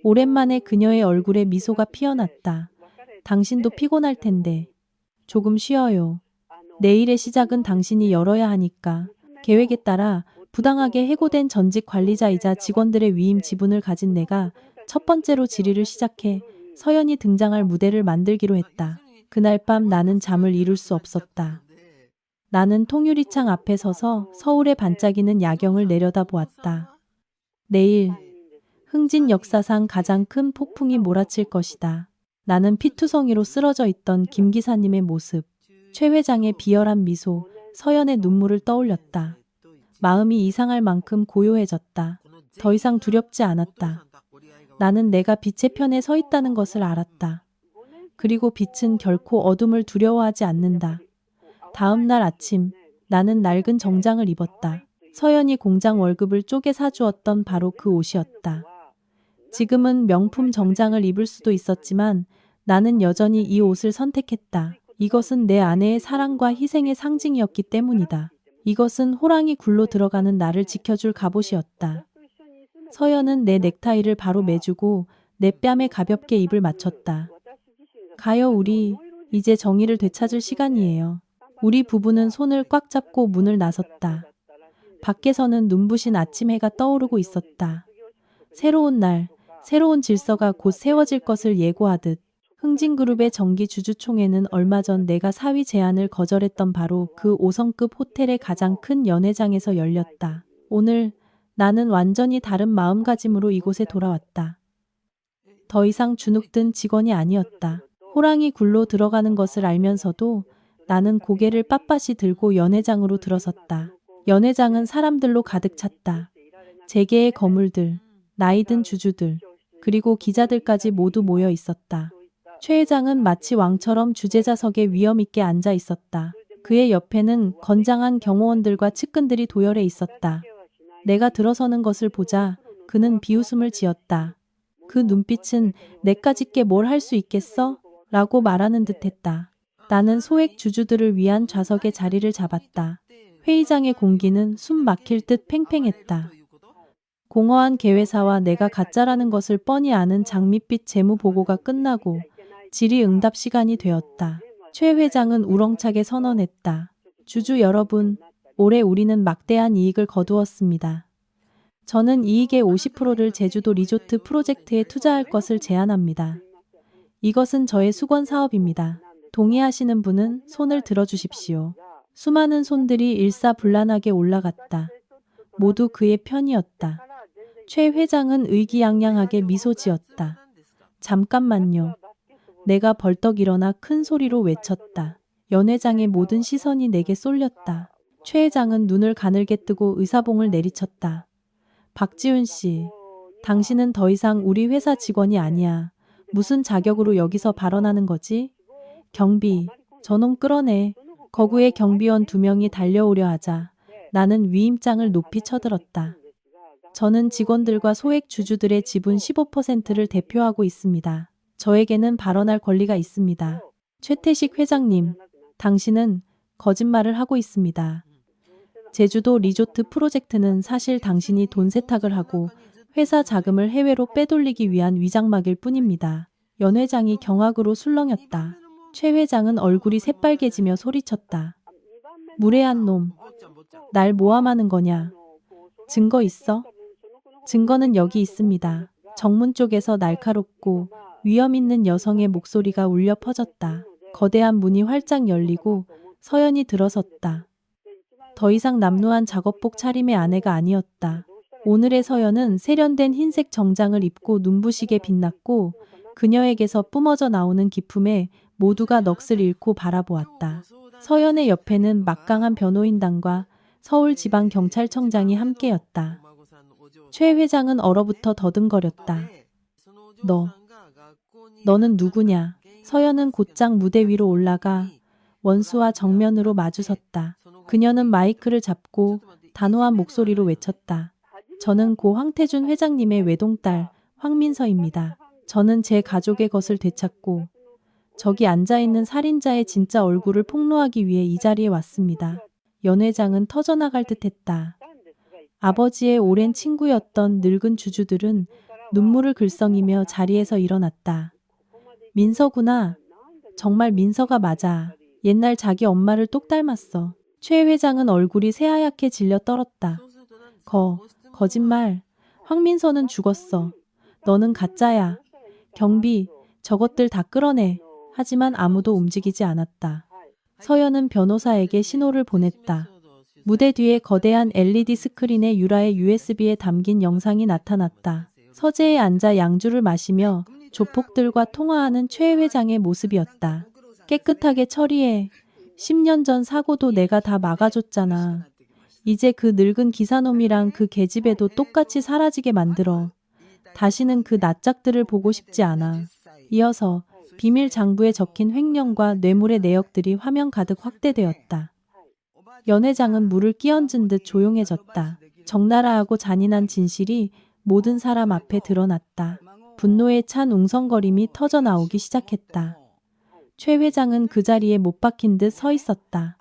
오랜만에 그녀의 얼굴에 미소가 피어났다. 당신도 피곤할 텐데. 조금 쉬어요. 내일의 시작은 당신이 열어야 하니까. 계획에 따라 부당하게 해고된 전직 관리자이자 직원들의 위임 지분을 가진 내가 첫 번째로 질의를 시작해 서연이 등장할 무대를 만들기로 했다. 그날 밤 나는 잠을 이룰 수 없었다. 나는 통유리창 앞에 서서 서울의 반짝이는 야경을 내려다보았다. 내일 흥진 역사상 가장 큰 폭풍이 몰아칠 것이다. 나는 피투성이로 쓰러져 있던 김 기사님의 모습, 최 회장의 비열한 미소, 서연의 눈물을 떠올렸다. 마음이 이상할 만큼 고요해졌다. 더 이상 두렵지 않았다. 나는 내가 빛의 편에 서 있다는 것을 알았다. 그리고 빛은 결코 어둠을 두려워하지 않는다. 다음 날 아침, 나는 낡은 정장을 입었다. 서연이 공장 월급을 쪼개 사주었던 바로 그 옷이었다. 지금은 명품 정장을 입을 수도 있었지만 나는 여전히 이 옷을 선택했다. 이것은 내 아내의 사랑과 희생의 상징이었기 때문이다. 이것은 호랑이 굴로 들어가는 나를 지켜줄 갑옷이었다. 서연은 내 넥타이를 바로 매주고 내 뺨에 가볍게 입을 맞췄다. 가요 우리, 이제 정의를 되찾을 시간이에요. 우리 부부는 손을 꽉 잡고 문을 나섰다. 밖에서는 눈부신 아침 해가 떠오르고 있었다. 새로운 날, 새로운 질서가 곧 세워질 것을 예고하듯 흥진그룹의 정기 주주총회는 얼마 전 내가 사위 제안을 거절했던 바로 그 5성급 호텔의 가장 큰 연회장에서 열렸다. 오늘 나는 완전히 다른 마음가짐으로 이곳에 돌아왔다. 더 이상 주눅든 직원이 아니었다. 호랑이 굴로 들어가는 것을 알면서도 나는 고개를 빳빳이 들고 연회장으로 들어섰다. 연회장은 사람들로 가득 찼다. 재계의 거물들, 나이든 주주들, 그리고 기자들까지 모두 모여 있었다. 최 회장은 마치 왕처럼 주재자석에 위엄 있게 앉아 있었다. 그의 옆에는 건장한 경호원들과 측근들이 도열해 있었다. 내가 들어서는 것을 보자 그는 비웃음을 지었다. 그 눈빛은 내까짓게 뭘 할 수 있겠어? 라고 말하는 듯했다. 나는 소액 주주들을 위한 좌석에 자리를 잡았다. 회의장의 공기는 숨 막힐 듯 팽팽했다. 공허한 개회사와 내가 가짜라는 것을 뻔히 아는 장밋빛 재무 보고가 끝나고 질의응답 시간이 되었다. 최 회장은 우렁차게 선언했다. 주주 여러분, 올해 우리는 막대한 이익을 거두었습니다. 저는 이익의 50%를 제주도 리조트 프로젝트에 투자할 것을 제안합니다. 이것은 저의 수건 사업입니다. 동의하시는 분은 손을 들어주십시오. 수많은 손들이 일사불란하게 올라갔다. 모두 그의 편이었다. 최 회장은 의기양양하게 미소 지었다. 잠깐만요. 내가 벌떡 일어나 큰 소리로 외쳤다. 연 회장의 모든 시선이 내게 쏠렸다. 최 회장은 눈을 가늘게 뜨고 의사봉을 내리쳤다. 박지훈 씨, 당신은 더 이상 우리 회사 직원이 아니야. 무슨 자격으로 여기서 발언하는 거지? 경비, 저놈 끌어내. 거구의 경비원 2명이 달려오려 하자 나는 위임장을 높이 쳐들었다. 저는 직원들과 소액 주주들의 지분 15%를 대표하고 있습니다. 저에게는 발언할 권리가 있습니다. 최태식 회장님, 당신은 거짓말을 하고 있습니다. 제주도 리조트 프로젝트는 사실 당신이 돈 세탁을 하고 회사 자금을 해외로 빼돌리기 위한 위장막일 뿐입니다. 연 회장이 경악으로 술렁였다. 최 회장은 얼굴이 새빨개지며 소리쳤다. 무례한 놈. 날 모함하는 거냐? 증거 있어? 증거는 여기 있습니다. 정문 쪽에서 날카롭고 위험 있는 여성의 목소리가 울려 퍼졌다. 거대한 문이 활짝 열리고 서연이 들어섰다. 더 이상 남루한 작업복 차림의 아내가 아니었다. 오늘의 서연은 세련된 흰색 정장을 입고 눈부시게 빛났고 그녀에게서 뿜어져 나오는 기품에 모두가 넋을 잃고 바라보았다. 서연의 옆에는 막강한 변호인단과 서울지방경찰청장이 함께였다. 최 회장은 얼어붙어 더듬거렸다. 너는 누구냐? 서연은 곧장 무대 위로 올라가 원수와 정면으로 마주섰다. 그녀는 마이크를 잡고 단호한 목소리로 외쳤다. 저는 고 황태준 회장님의 외동딸 황민서입니다. 저는 제 가족의 것을 되찾고 저기 앉아있는 살인자의 진짜 얼굴을 폭로하기 위해 이 자리에 왔습니다. 연 회장은 터져나갈 듯했다. 아버지의 오랜 친구였던 늙은 주주들은 눈물을 글썽이며 자리에서 일어났다. 민서구나. 정말 민서가 맞아. 옛날 자기 엄마를 똑 닮았어. 최 회장은 얼굴이 새하얗게 질려 떨었다. 거짓말. 황민서는 죽었어. 너는 가짜야. 경비, 저것들 다 끌어내. 하지만 아무도 움직이지 않았다. 서연은 변호사에게 신호를 보냈다. 무대 뒤에 거대한 LED 스크린에 유라의 USB에 담긴 영상이 나타났다. 서재에 앉아 양주를 마시며 조폭들과 통화하는 최 회장의 모습이었다. 깨끗하게 처리해. 10년 전 사고도 내가 다 막아줬잖아. 이제 그 늙은 기사놈이랑 그 계집애도 똑같이 사라지게 만들어. 다시는 그 낯짝들을 보고 싶지 않아. 이어서 비밀 장부에 적힌 횡령과 뇌물의 내역들이 화면 가득 확대되었다. 연 회장은 물을 끼얹은 듯 조용해졌다. 적나라하고 잔인한 진실이 모든 사람 앞에 드러났다. 분노에 찬 웅성거림이 터져나오기 시작했다. 최 회장은 그 자리에 못 박힌 듯 서 있었다.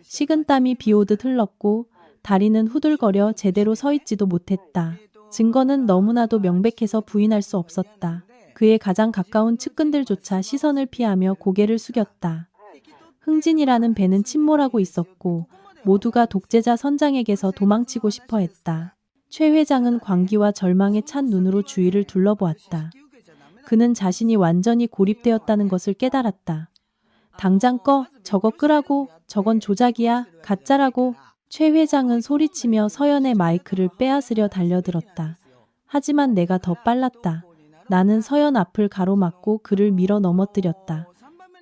식은땀이 비오듯 흘렀고 다리는 후들거려 제대로 서 있지도 못했다. 증거는 너무나도 명백해서 부인할 수 없었다. 그의 가장 가까운 측근들조차 시선을 피하며 고개를 숙였다. 흥진이라는 배는 침몰하고 있었고 모두가 독재자 선장에게서 도망치고 싶어 했다. 최 회장은 광기와 절망에 찬 눈으로 주위를 둘러보았다. 그는 자신이 완전히 고립되었다는 것을 깨달았다. 당장 꺼, 저거 끄라고, 저건 조작이야, 가짜라고. 최 회장은 소리치며 서연의 마이크를 빼앗으려 달려들었다. 하지만 내가 더 빨랐다. 나는 서연 앞을 가로막고 그를 밀어 넘어뜨렸다.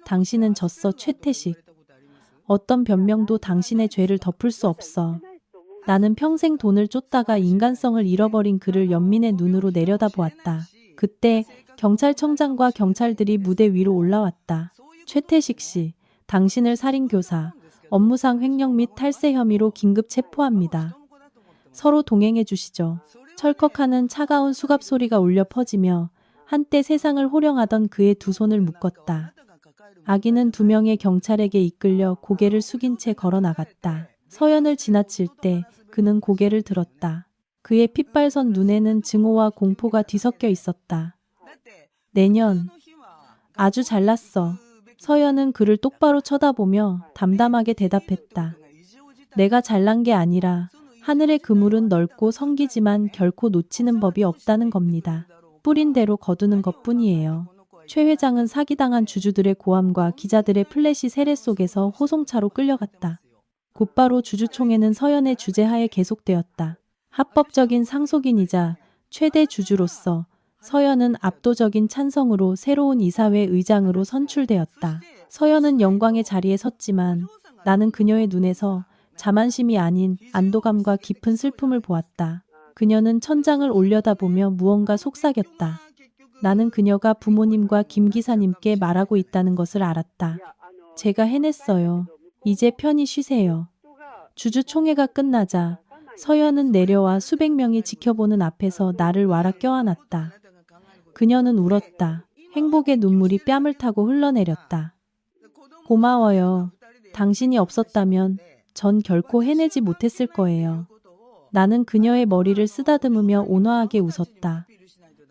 당신은 졌어, 최태식. 어떤 변명도 당신의 죄를 덮을 수 없어. 나는 평생 돈을 쫓다가 인간성을 잃어버린 그를 연민의 눈으로 내려다보았다. 그때 경찰청장과 경찰들이 무대 위로 올라왔다. 최태식 씨, 당신을 살인교사, 업무상 횡령 및 탈세 혐의로 긴급 체포합니다. 서로 동행해 주시죠. 철컥하는 차가운 수갑 소리가 울려 퍼지며 한때 세상을 호령하던 그의 두 손을 묶었다. 아기는 2명의 경찰에게 이끌려 고개를 숙인 채 걸어 나갔다. 서연을 지나칠 때 그는 고개를 들었다. 그의 핏발선 눈에는 증오와 공포가 뒤섞여 있었다. 내년. 아주 잘났어. 서연은 그를 똑바로 쳐다보며 담담하게 대답했다. 내가 잘난 게 아니라 하늘의 그물은 넓고 성기지만 결코 놓치는 법이 없다는 겁니다. 뿌린 대로 거두는 것뿐이에요. 최 회장은 사기당한 주주들의 고함과 기자들의 플래시 세례 속에서 호송차로 끌려갔다. 곧바로 주주총회는 서연의 주재하에 계속되었다. 합법적인 상속인이자 최대 주주로서 서연은 압도적인 찬성으로 새로운 이사회 의장으로 선출되었다. 서연은 영광의 자리에 섰지만 나는 그녀의 눈에서 자만심이 아닌 안도감과 깊은 슬픔을 보았다. 그녀는 천장을 올려다보며 무언가 속삭였다. 나는 그녀가 부모님과 김 기사님께 말하고 있다는 것을 알았다. 제가 해냈어요. 이제 편히 쉬세요. 주주총회가 끝나자 서연은 내려와 수백 명이 지켜보는 앞에서 나를 와라 껴안았다. 그녀는 울었다. 행복의 눈물이 뺨을 타고 흘러내렸다. 고마워요. 당신이 없었다면 전 결코 해내지 못했을 거예요. 나는 그녀의 머리를 쓰다듬으며 온화하게 웃었다.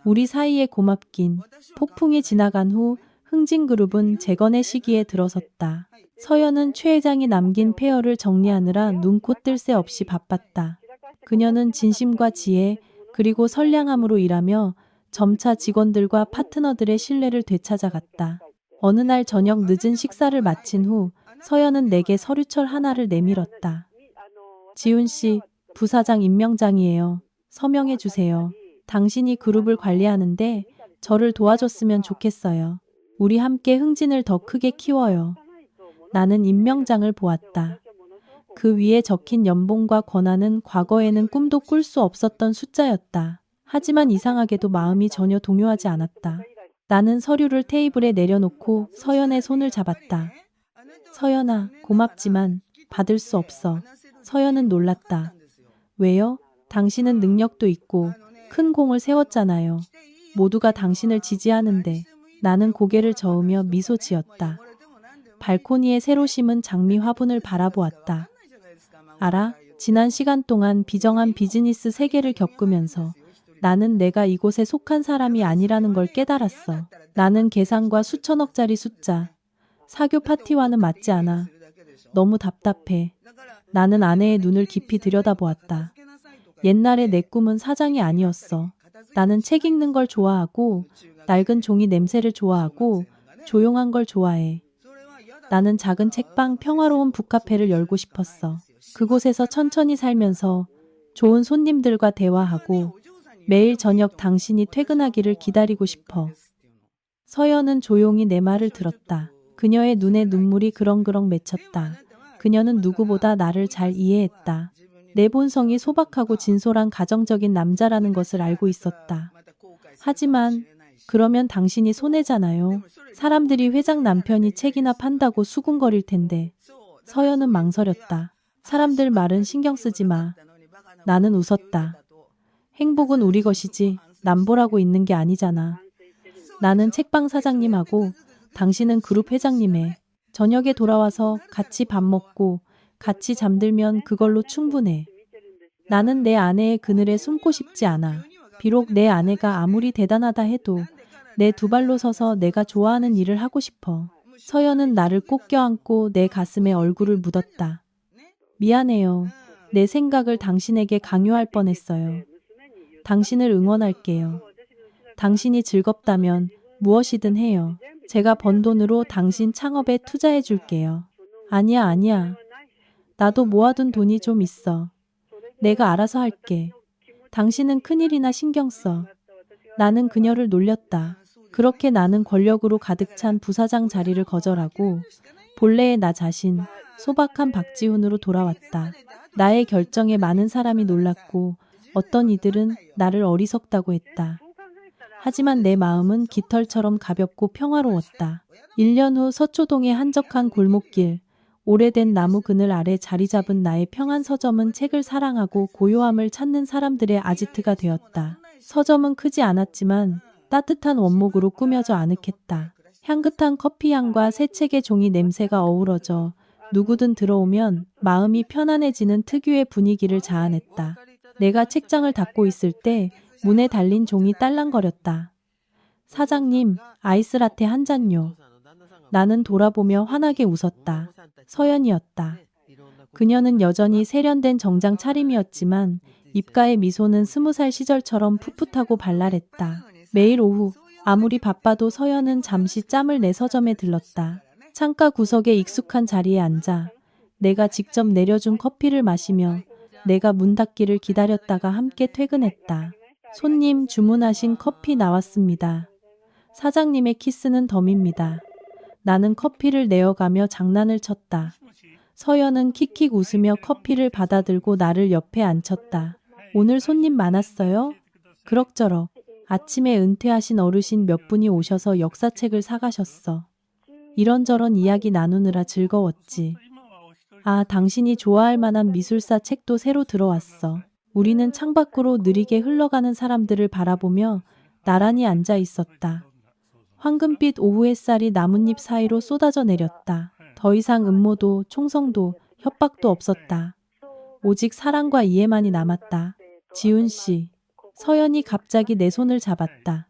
우리 사이에 고맙긴. 폭풍이 지나간 후 흥진그룹은 재건의 시기에 들어섰다. 서연은 최 회장이 남긴 폐허를 정리하느라 눈코 뜰 새 없이 바빴다. 그녀는 진심과 지혜 그리고 선량함으로 일하며 점차 직원들과 파트너들의 신뢰를 되찾아갔다. 어느 날 저녁 늦은 식사를 마친 후 서연은 내게 서류철 하나를 내밀었다. 지훈 씨, 부사장 임명장이에요. 서명해 주세요. 당신이 그룹을 관리하는데 저를 도와줬으면 좋겠어요. 우리 함께 흥진을 더 크게 키워요. 나는 임명장을 보았다. 그 위에 적힌 연봉과 권한은 과거에는 꿈도 꿀 수 없었던 숫자였다. 하지만 이상하게도 마음이 전혀 동요하지 않았다. 나는 서류를 테이블에 내려놓고 서연의 손을 잡았다. 서연아, 고맙지만 받을 수 없어. 서연은 놀랐다. 왜요? 당신은 능력도 있고 큰 공을 세웠잖아요. 모두가 당신을 지지하는데. 나는 고개를 저으며 미소 지었다. 발코니에 새로 심은 장미 화분을 바라보았다. 알아? 지난 시간 동안 비정한 비즈니스 세계를 겪으면서 나는 내가 이곳에 속한 사람이 아니라는 걸 깨달았어. 나는 계산과 수천억짜리 숫자, 사교 파티와는 맞지 않아. 너무 답답해. 나는 아내의 눈을 깊이 들여다보았다. 옛날에 내 꿈은 사장이 아니었어. 나는 책 읽는 걸 좋아하고 낡은 종이 냄새를 좋아하고 조용한 걸 좋아해. 나는 작은 책방 평화로운 북카페를 열고 싶었어. 그곳에서 천천히 살면서 좋은 손님들과 대화하고 매일 저녁 당신이 퇴근하기를 기다리고 싶어. 서연은 조용히 내 말을 들었다. 그녀의 눈에 눈물이 그렁그렁 맺혔다. 그녀는 누구보다 나를 잘 이해했다. 내 본성이 소박하고 진솔한 가정적인 남자라는 것을 알고 있었다. 하지만 그러면 당신이 손해잖아요. 사람들이 회장 남편이 책이나 판다고 수군거릴 텐데. 서연은 망설였다. 사람들 말은 신경 쓰지 마. 나는 웃었다. 행복은 우리 것이지 남보라고 있는 게 아니잖아. 나는 책방 사장님하고 당신은 그룹 회장님에 저녁에 돌아와서 같이 밥 먹고 같이 잠들면 그걸로 충분해. 나는 내 아내의 그늘에 숨고 싶지 않아. 비록 내 아내가 아무리 대단하다 해도 내 두 발로 서서 내가 좋아하는 일을 하고 싶어. 서연은 나를 꼭 껴안고 내 가슴에 얼굴을 묻었다. 미안해요. 내 생각을 당신에게 강요할 뻔했어요. 당신을 응원할게요. 당신이 즐겁다면 무엇이든 해요. 제가 번 돈으로 당신 창업에 투자해 줄게요. 아니야. 나도 모아둔 돈이 좀 있어. 내가 알아서 할게. 당신은 큰일이나 신경 써. 나는 그녀를 놀렸다. 그렇게 나는 권력으로 가득 찬 부사장 자리를 거절하고 본래의 나 자신, 소박한 박지훈으로 돌아왔다. 나의 결정에 많은 사람이 놀랐고 어떤 이들은 나를 어리석다고 했다. 하지만 내 마음은 깃털처럼 가볍고 평화로웠다. 1년 후 서초동의 한적한 골목길, 오래된 나무 그늘 아래 자리 잡은 나의 평안 서점은 책을 사랑하고 고요함을 찾는 사람들의 아지트가 되었다. 서점은 크지 않았지만 따뜻한 원목으로 꾸며져 아늑했다. 향긋한 커피향과 새 책의 종이 냄새가 어우러져 누구든 들어오면 마음이 편안해지는 특유의 분위기를 자아냈다. 내가 책장을 닫고 있을 때 문에 달린 종이 딸랑거렸다. 사장님, 아이스라테 한 잔요. 나는 돌아보며 환하게 웃었다. 서연이었다. 그녀는 여전히 세련된 정장 차림이었지만 입가의 미소는 20살 시절처럼 풋풋하고 발랄했다. 매일 오후 아무리 바빠도 서연은 잠시 짬을 내 서점에 들렀다. 창가 구석에 익숙한 자리에 앉아 내가 직접 내려준 커피를 마시며 내가 문 닫기를 기다렸다가 함께 퇴근했다. 손님 주문하신 커피 나왔습니다. 사장님의 키스는 덤입니다. 나는 커피를 내어가며 장난을 쳤다. 서연은 킥킥 웃으며 커피를 받아들고 나를 옆에 앉혔다. 오늘 손님 많았어요? 그럭저럭. 아침에 은퇴하신 어르신 몇 분이 오셔서 역사책을 사가셨어. 이런저런 이야기 나누느라 즐거웠지. 아, 당신이 좋아할 만한 미술사 책도 새로 들어왔어. 우리는 창밖으로 느리게 흘러가는 사람들을 바라보며 나란히 앉아 있었다. 황금빛 오후 햇살이 나뭇잎 사이로 쏟아져 내렸다. 더 이상 음모도 총성도 협박도 없었다. 오직 사랑과 이해만이 남았다. 지훈 씨. 서연이 갑자기 내 손을 잡았다.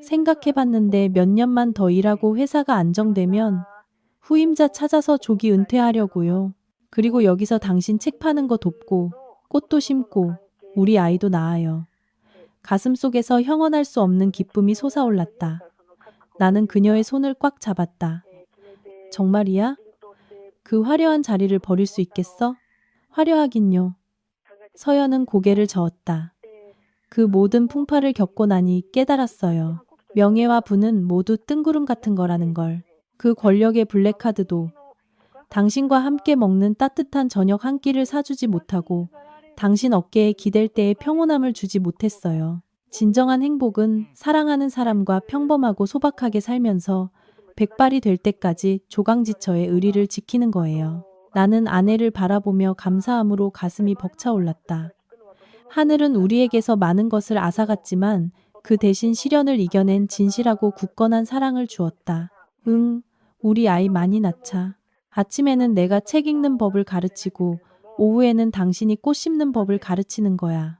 생각해봤는데 몇 년만 더 일하고 회사가 안정되면 후임자 찾아서 조기 은퇴하려고요. 그리고 여기서 당신 책 파는 거 돕고 꽃도 심고 우리 아이도 낳아요. 가슴속에서 형언할 수 없는 기쁨이 솟아올랐다. 나는 그녀의 손을 꽉 잡았다. 정말이야? 그 화려한 자리를 버릴 수 있겠어? 화려하긴요. 서연은 고개를 저었다. 그 모든 풍파를 겪고 나니 깨달았어요. 명예와 부는 모두 뜬구름 같은 거라는 걸. 그 권력의 블랙카드도 당신과 함께 먹는 따뜻한 저녁 한 끼를 사주지 못하고 당신 어깨에 기댈 때의 평온함을 주지 못했어요. 진정한 행복은 사랑하는 사람과 평범하고 소박하게 살면서 백발이 될 때까지 조강지처의 의리를 지키는 거예요. 나는 아내를 바라보며 감사함으로 가슴이 벅차올랐다. 하늘은 우리에게서 많은 것을 앗아갔지만 그 대신 시련을 이겨낸 진실하고 굳건한 사랑을 주었다. 응, 우리 아이 많이 낳자. 아침에는 내가 책 읽는 법을 가르치고 오후에는 당신이 꽃 심는 법을 가르치는 거야.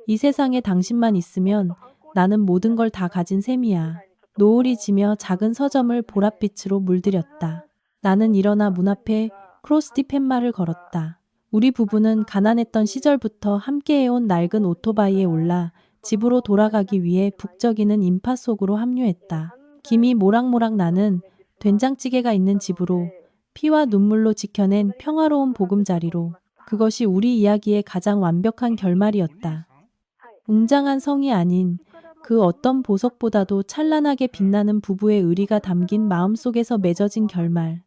이 세상에 당신만 있으면 나는 모든 걸 다 가진 셈이야. 노을이 지며 작은 서점을 보랏빛으로 물들였다. 나는 일어나 문 앞에 크로스티 팻말을 걸었다. 우리 부부는 가난했던 시절부터 함께해온 낡은 오토바이에 올라 집으로 돌아가기 위해 북적이는 인파 속으로 합류했다. 김이 모락모락 나는 된장찌개가 있는 집으로 피와 눈물로 지켜낸 평화로운 보금자리로. 그것이 우리 이야기의 가장 완벽한 결말이었다. 웅장한 성이 아닌 그 어떤 보석보다도 찬란하게 빛나는 부부의 의리가 담긴 마음속에서 맺어진 결말.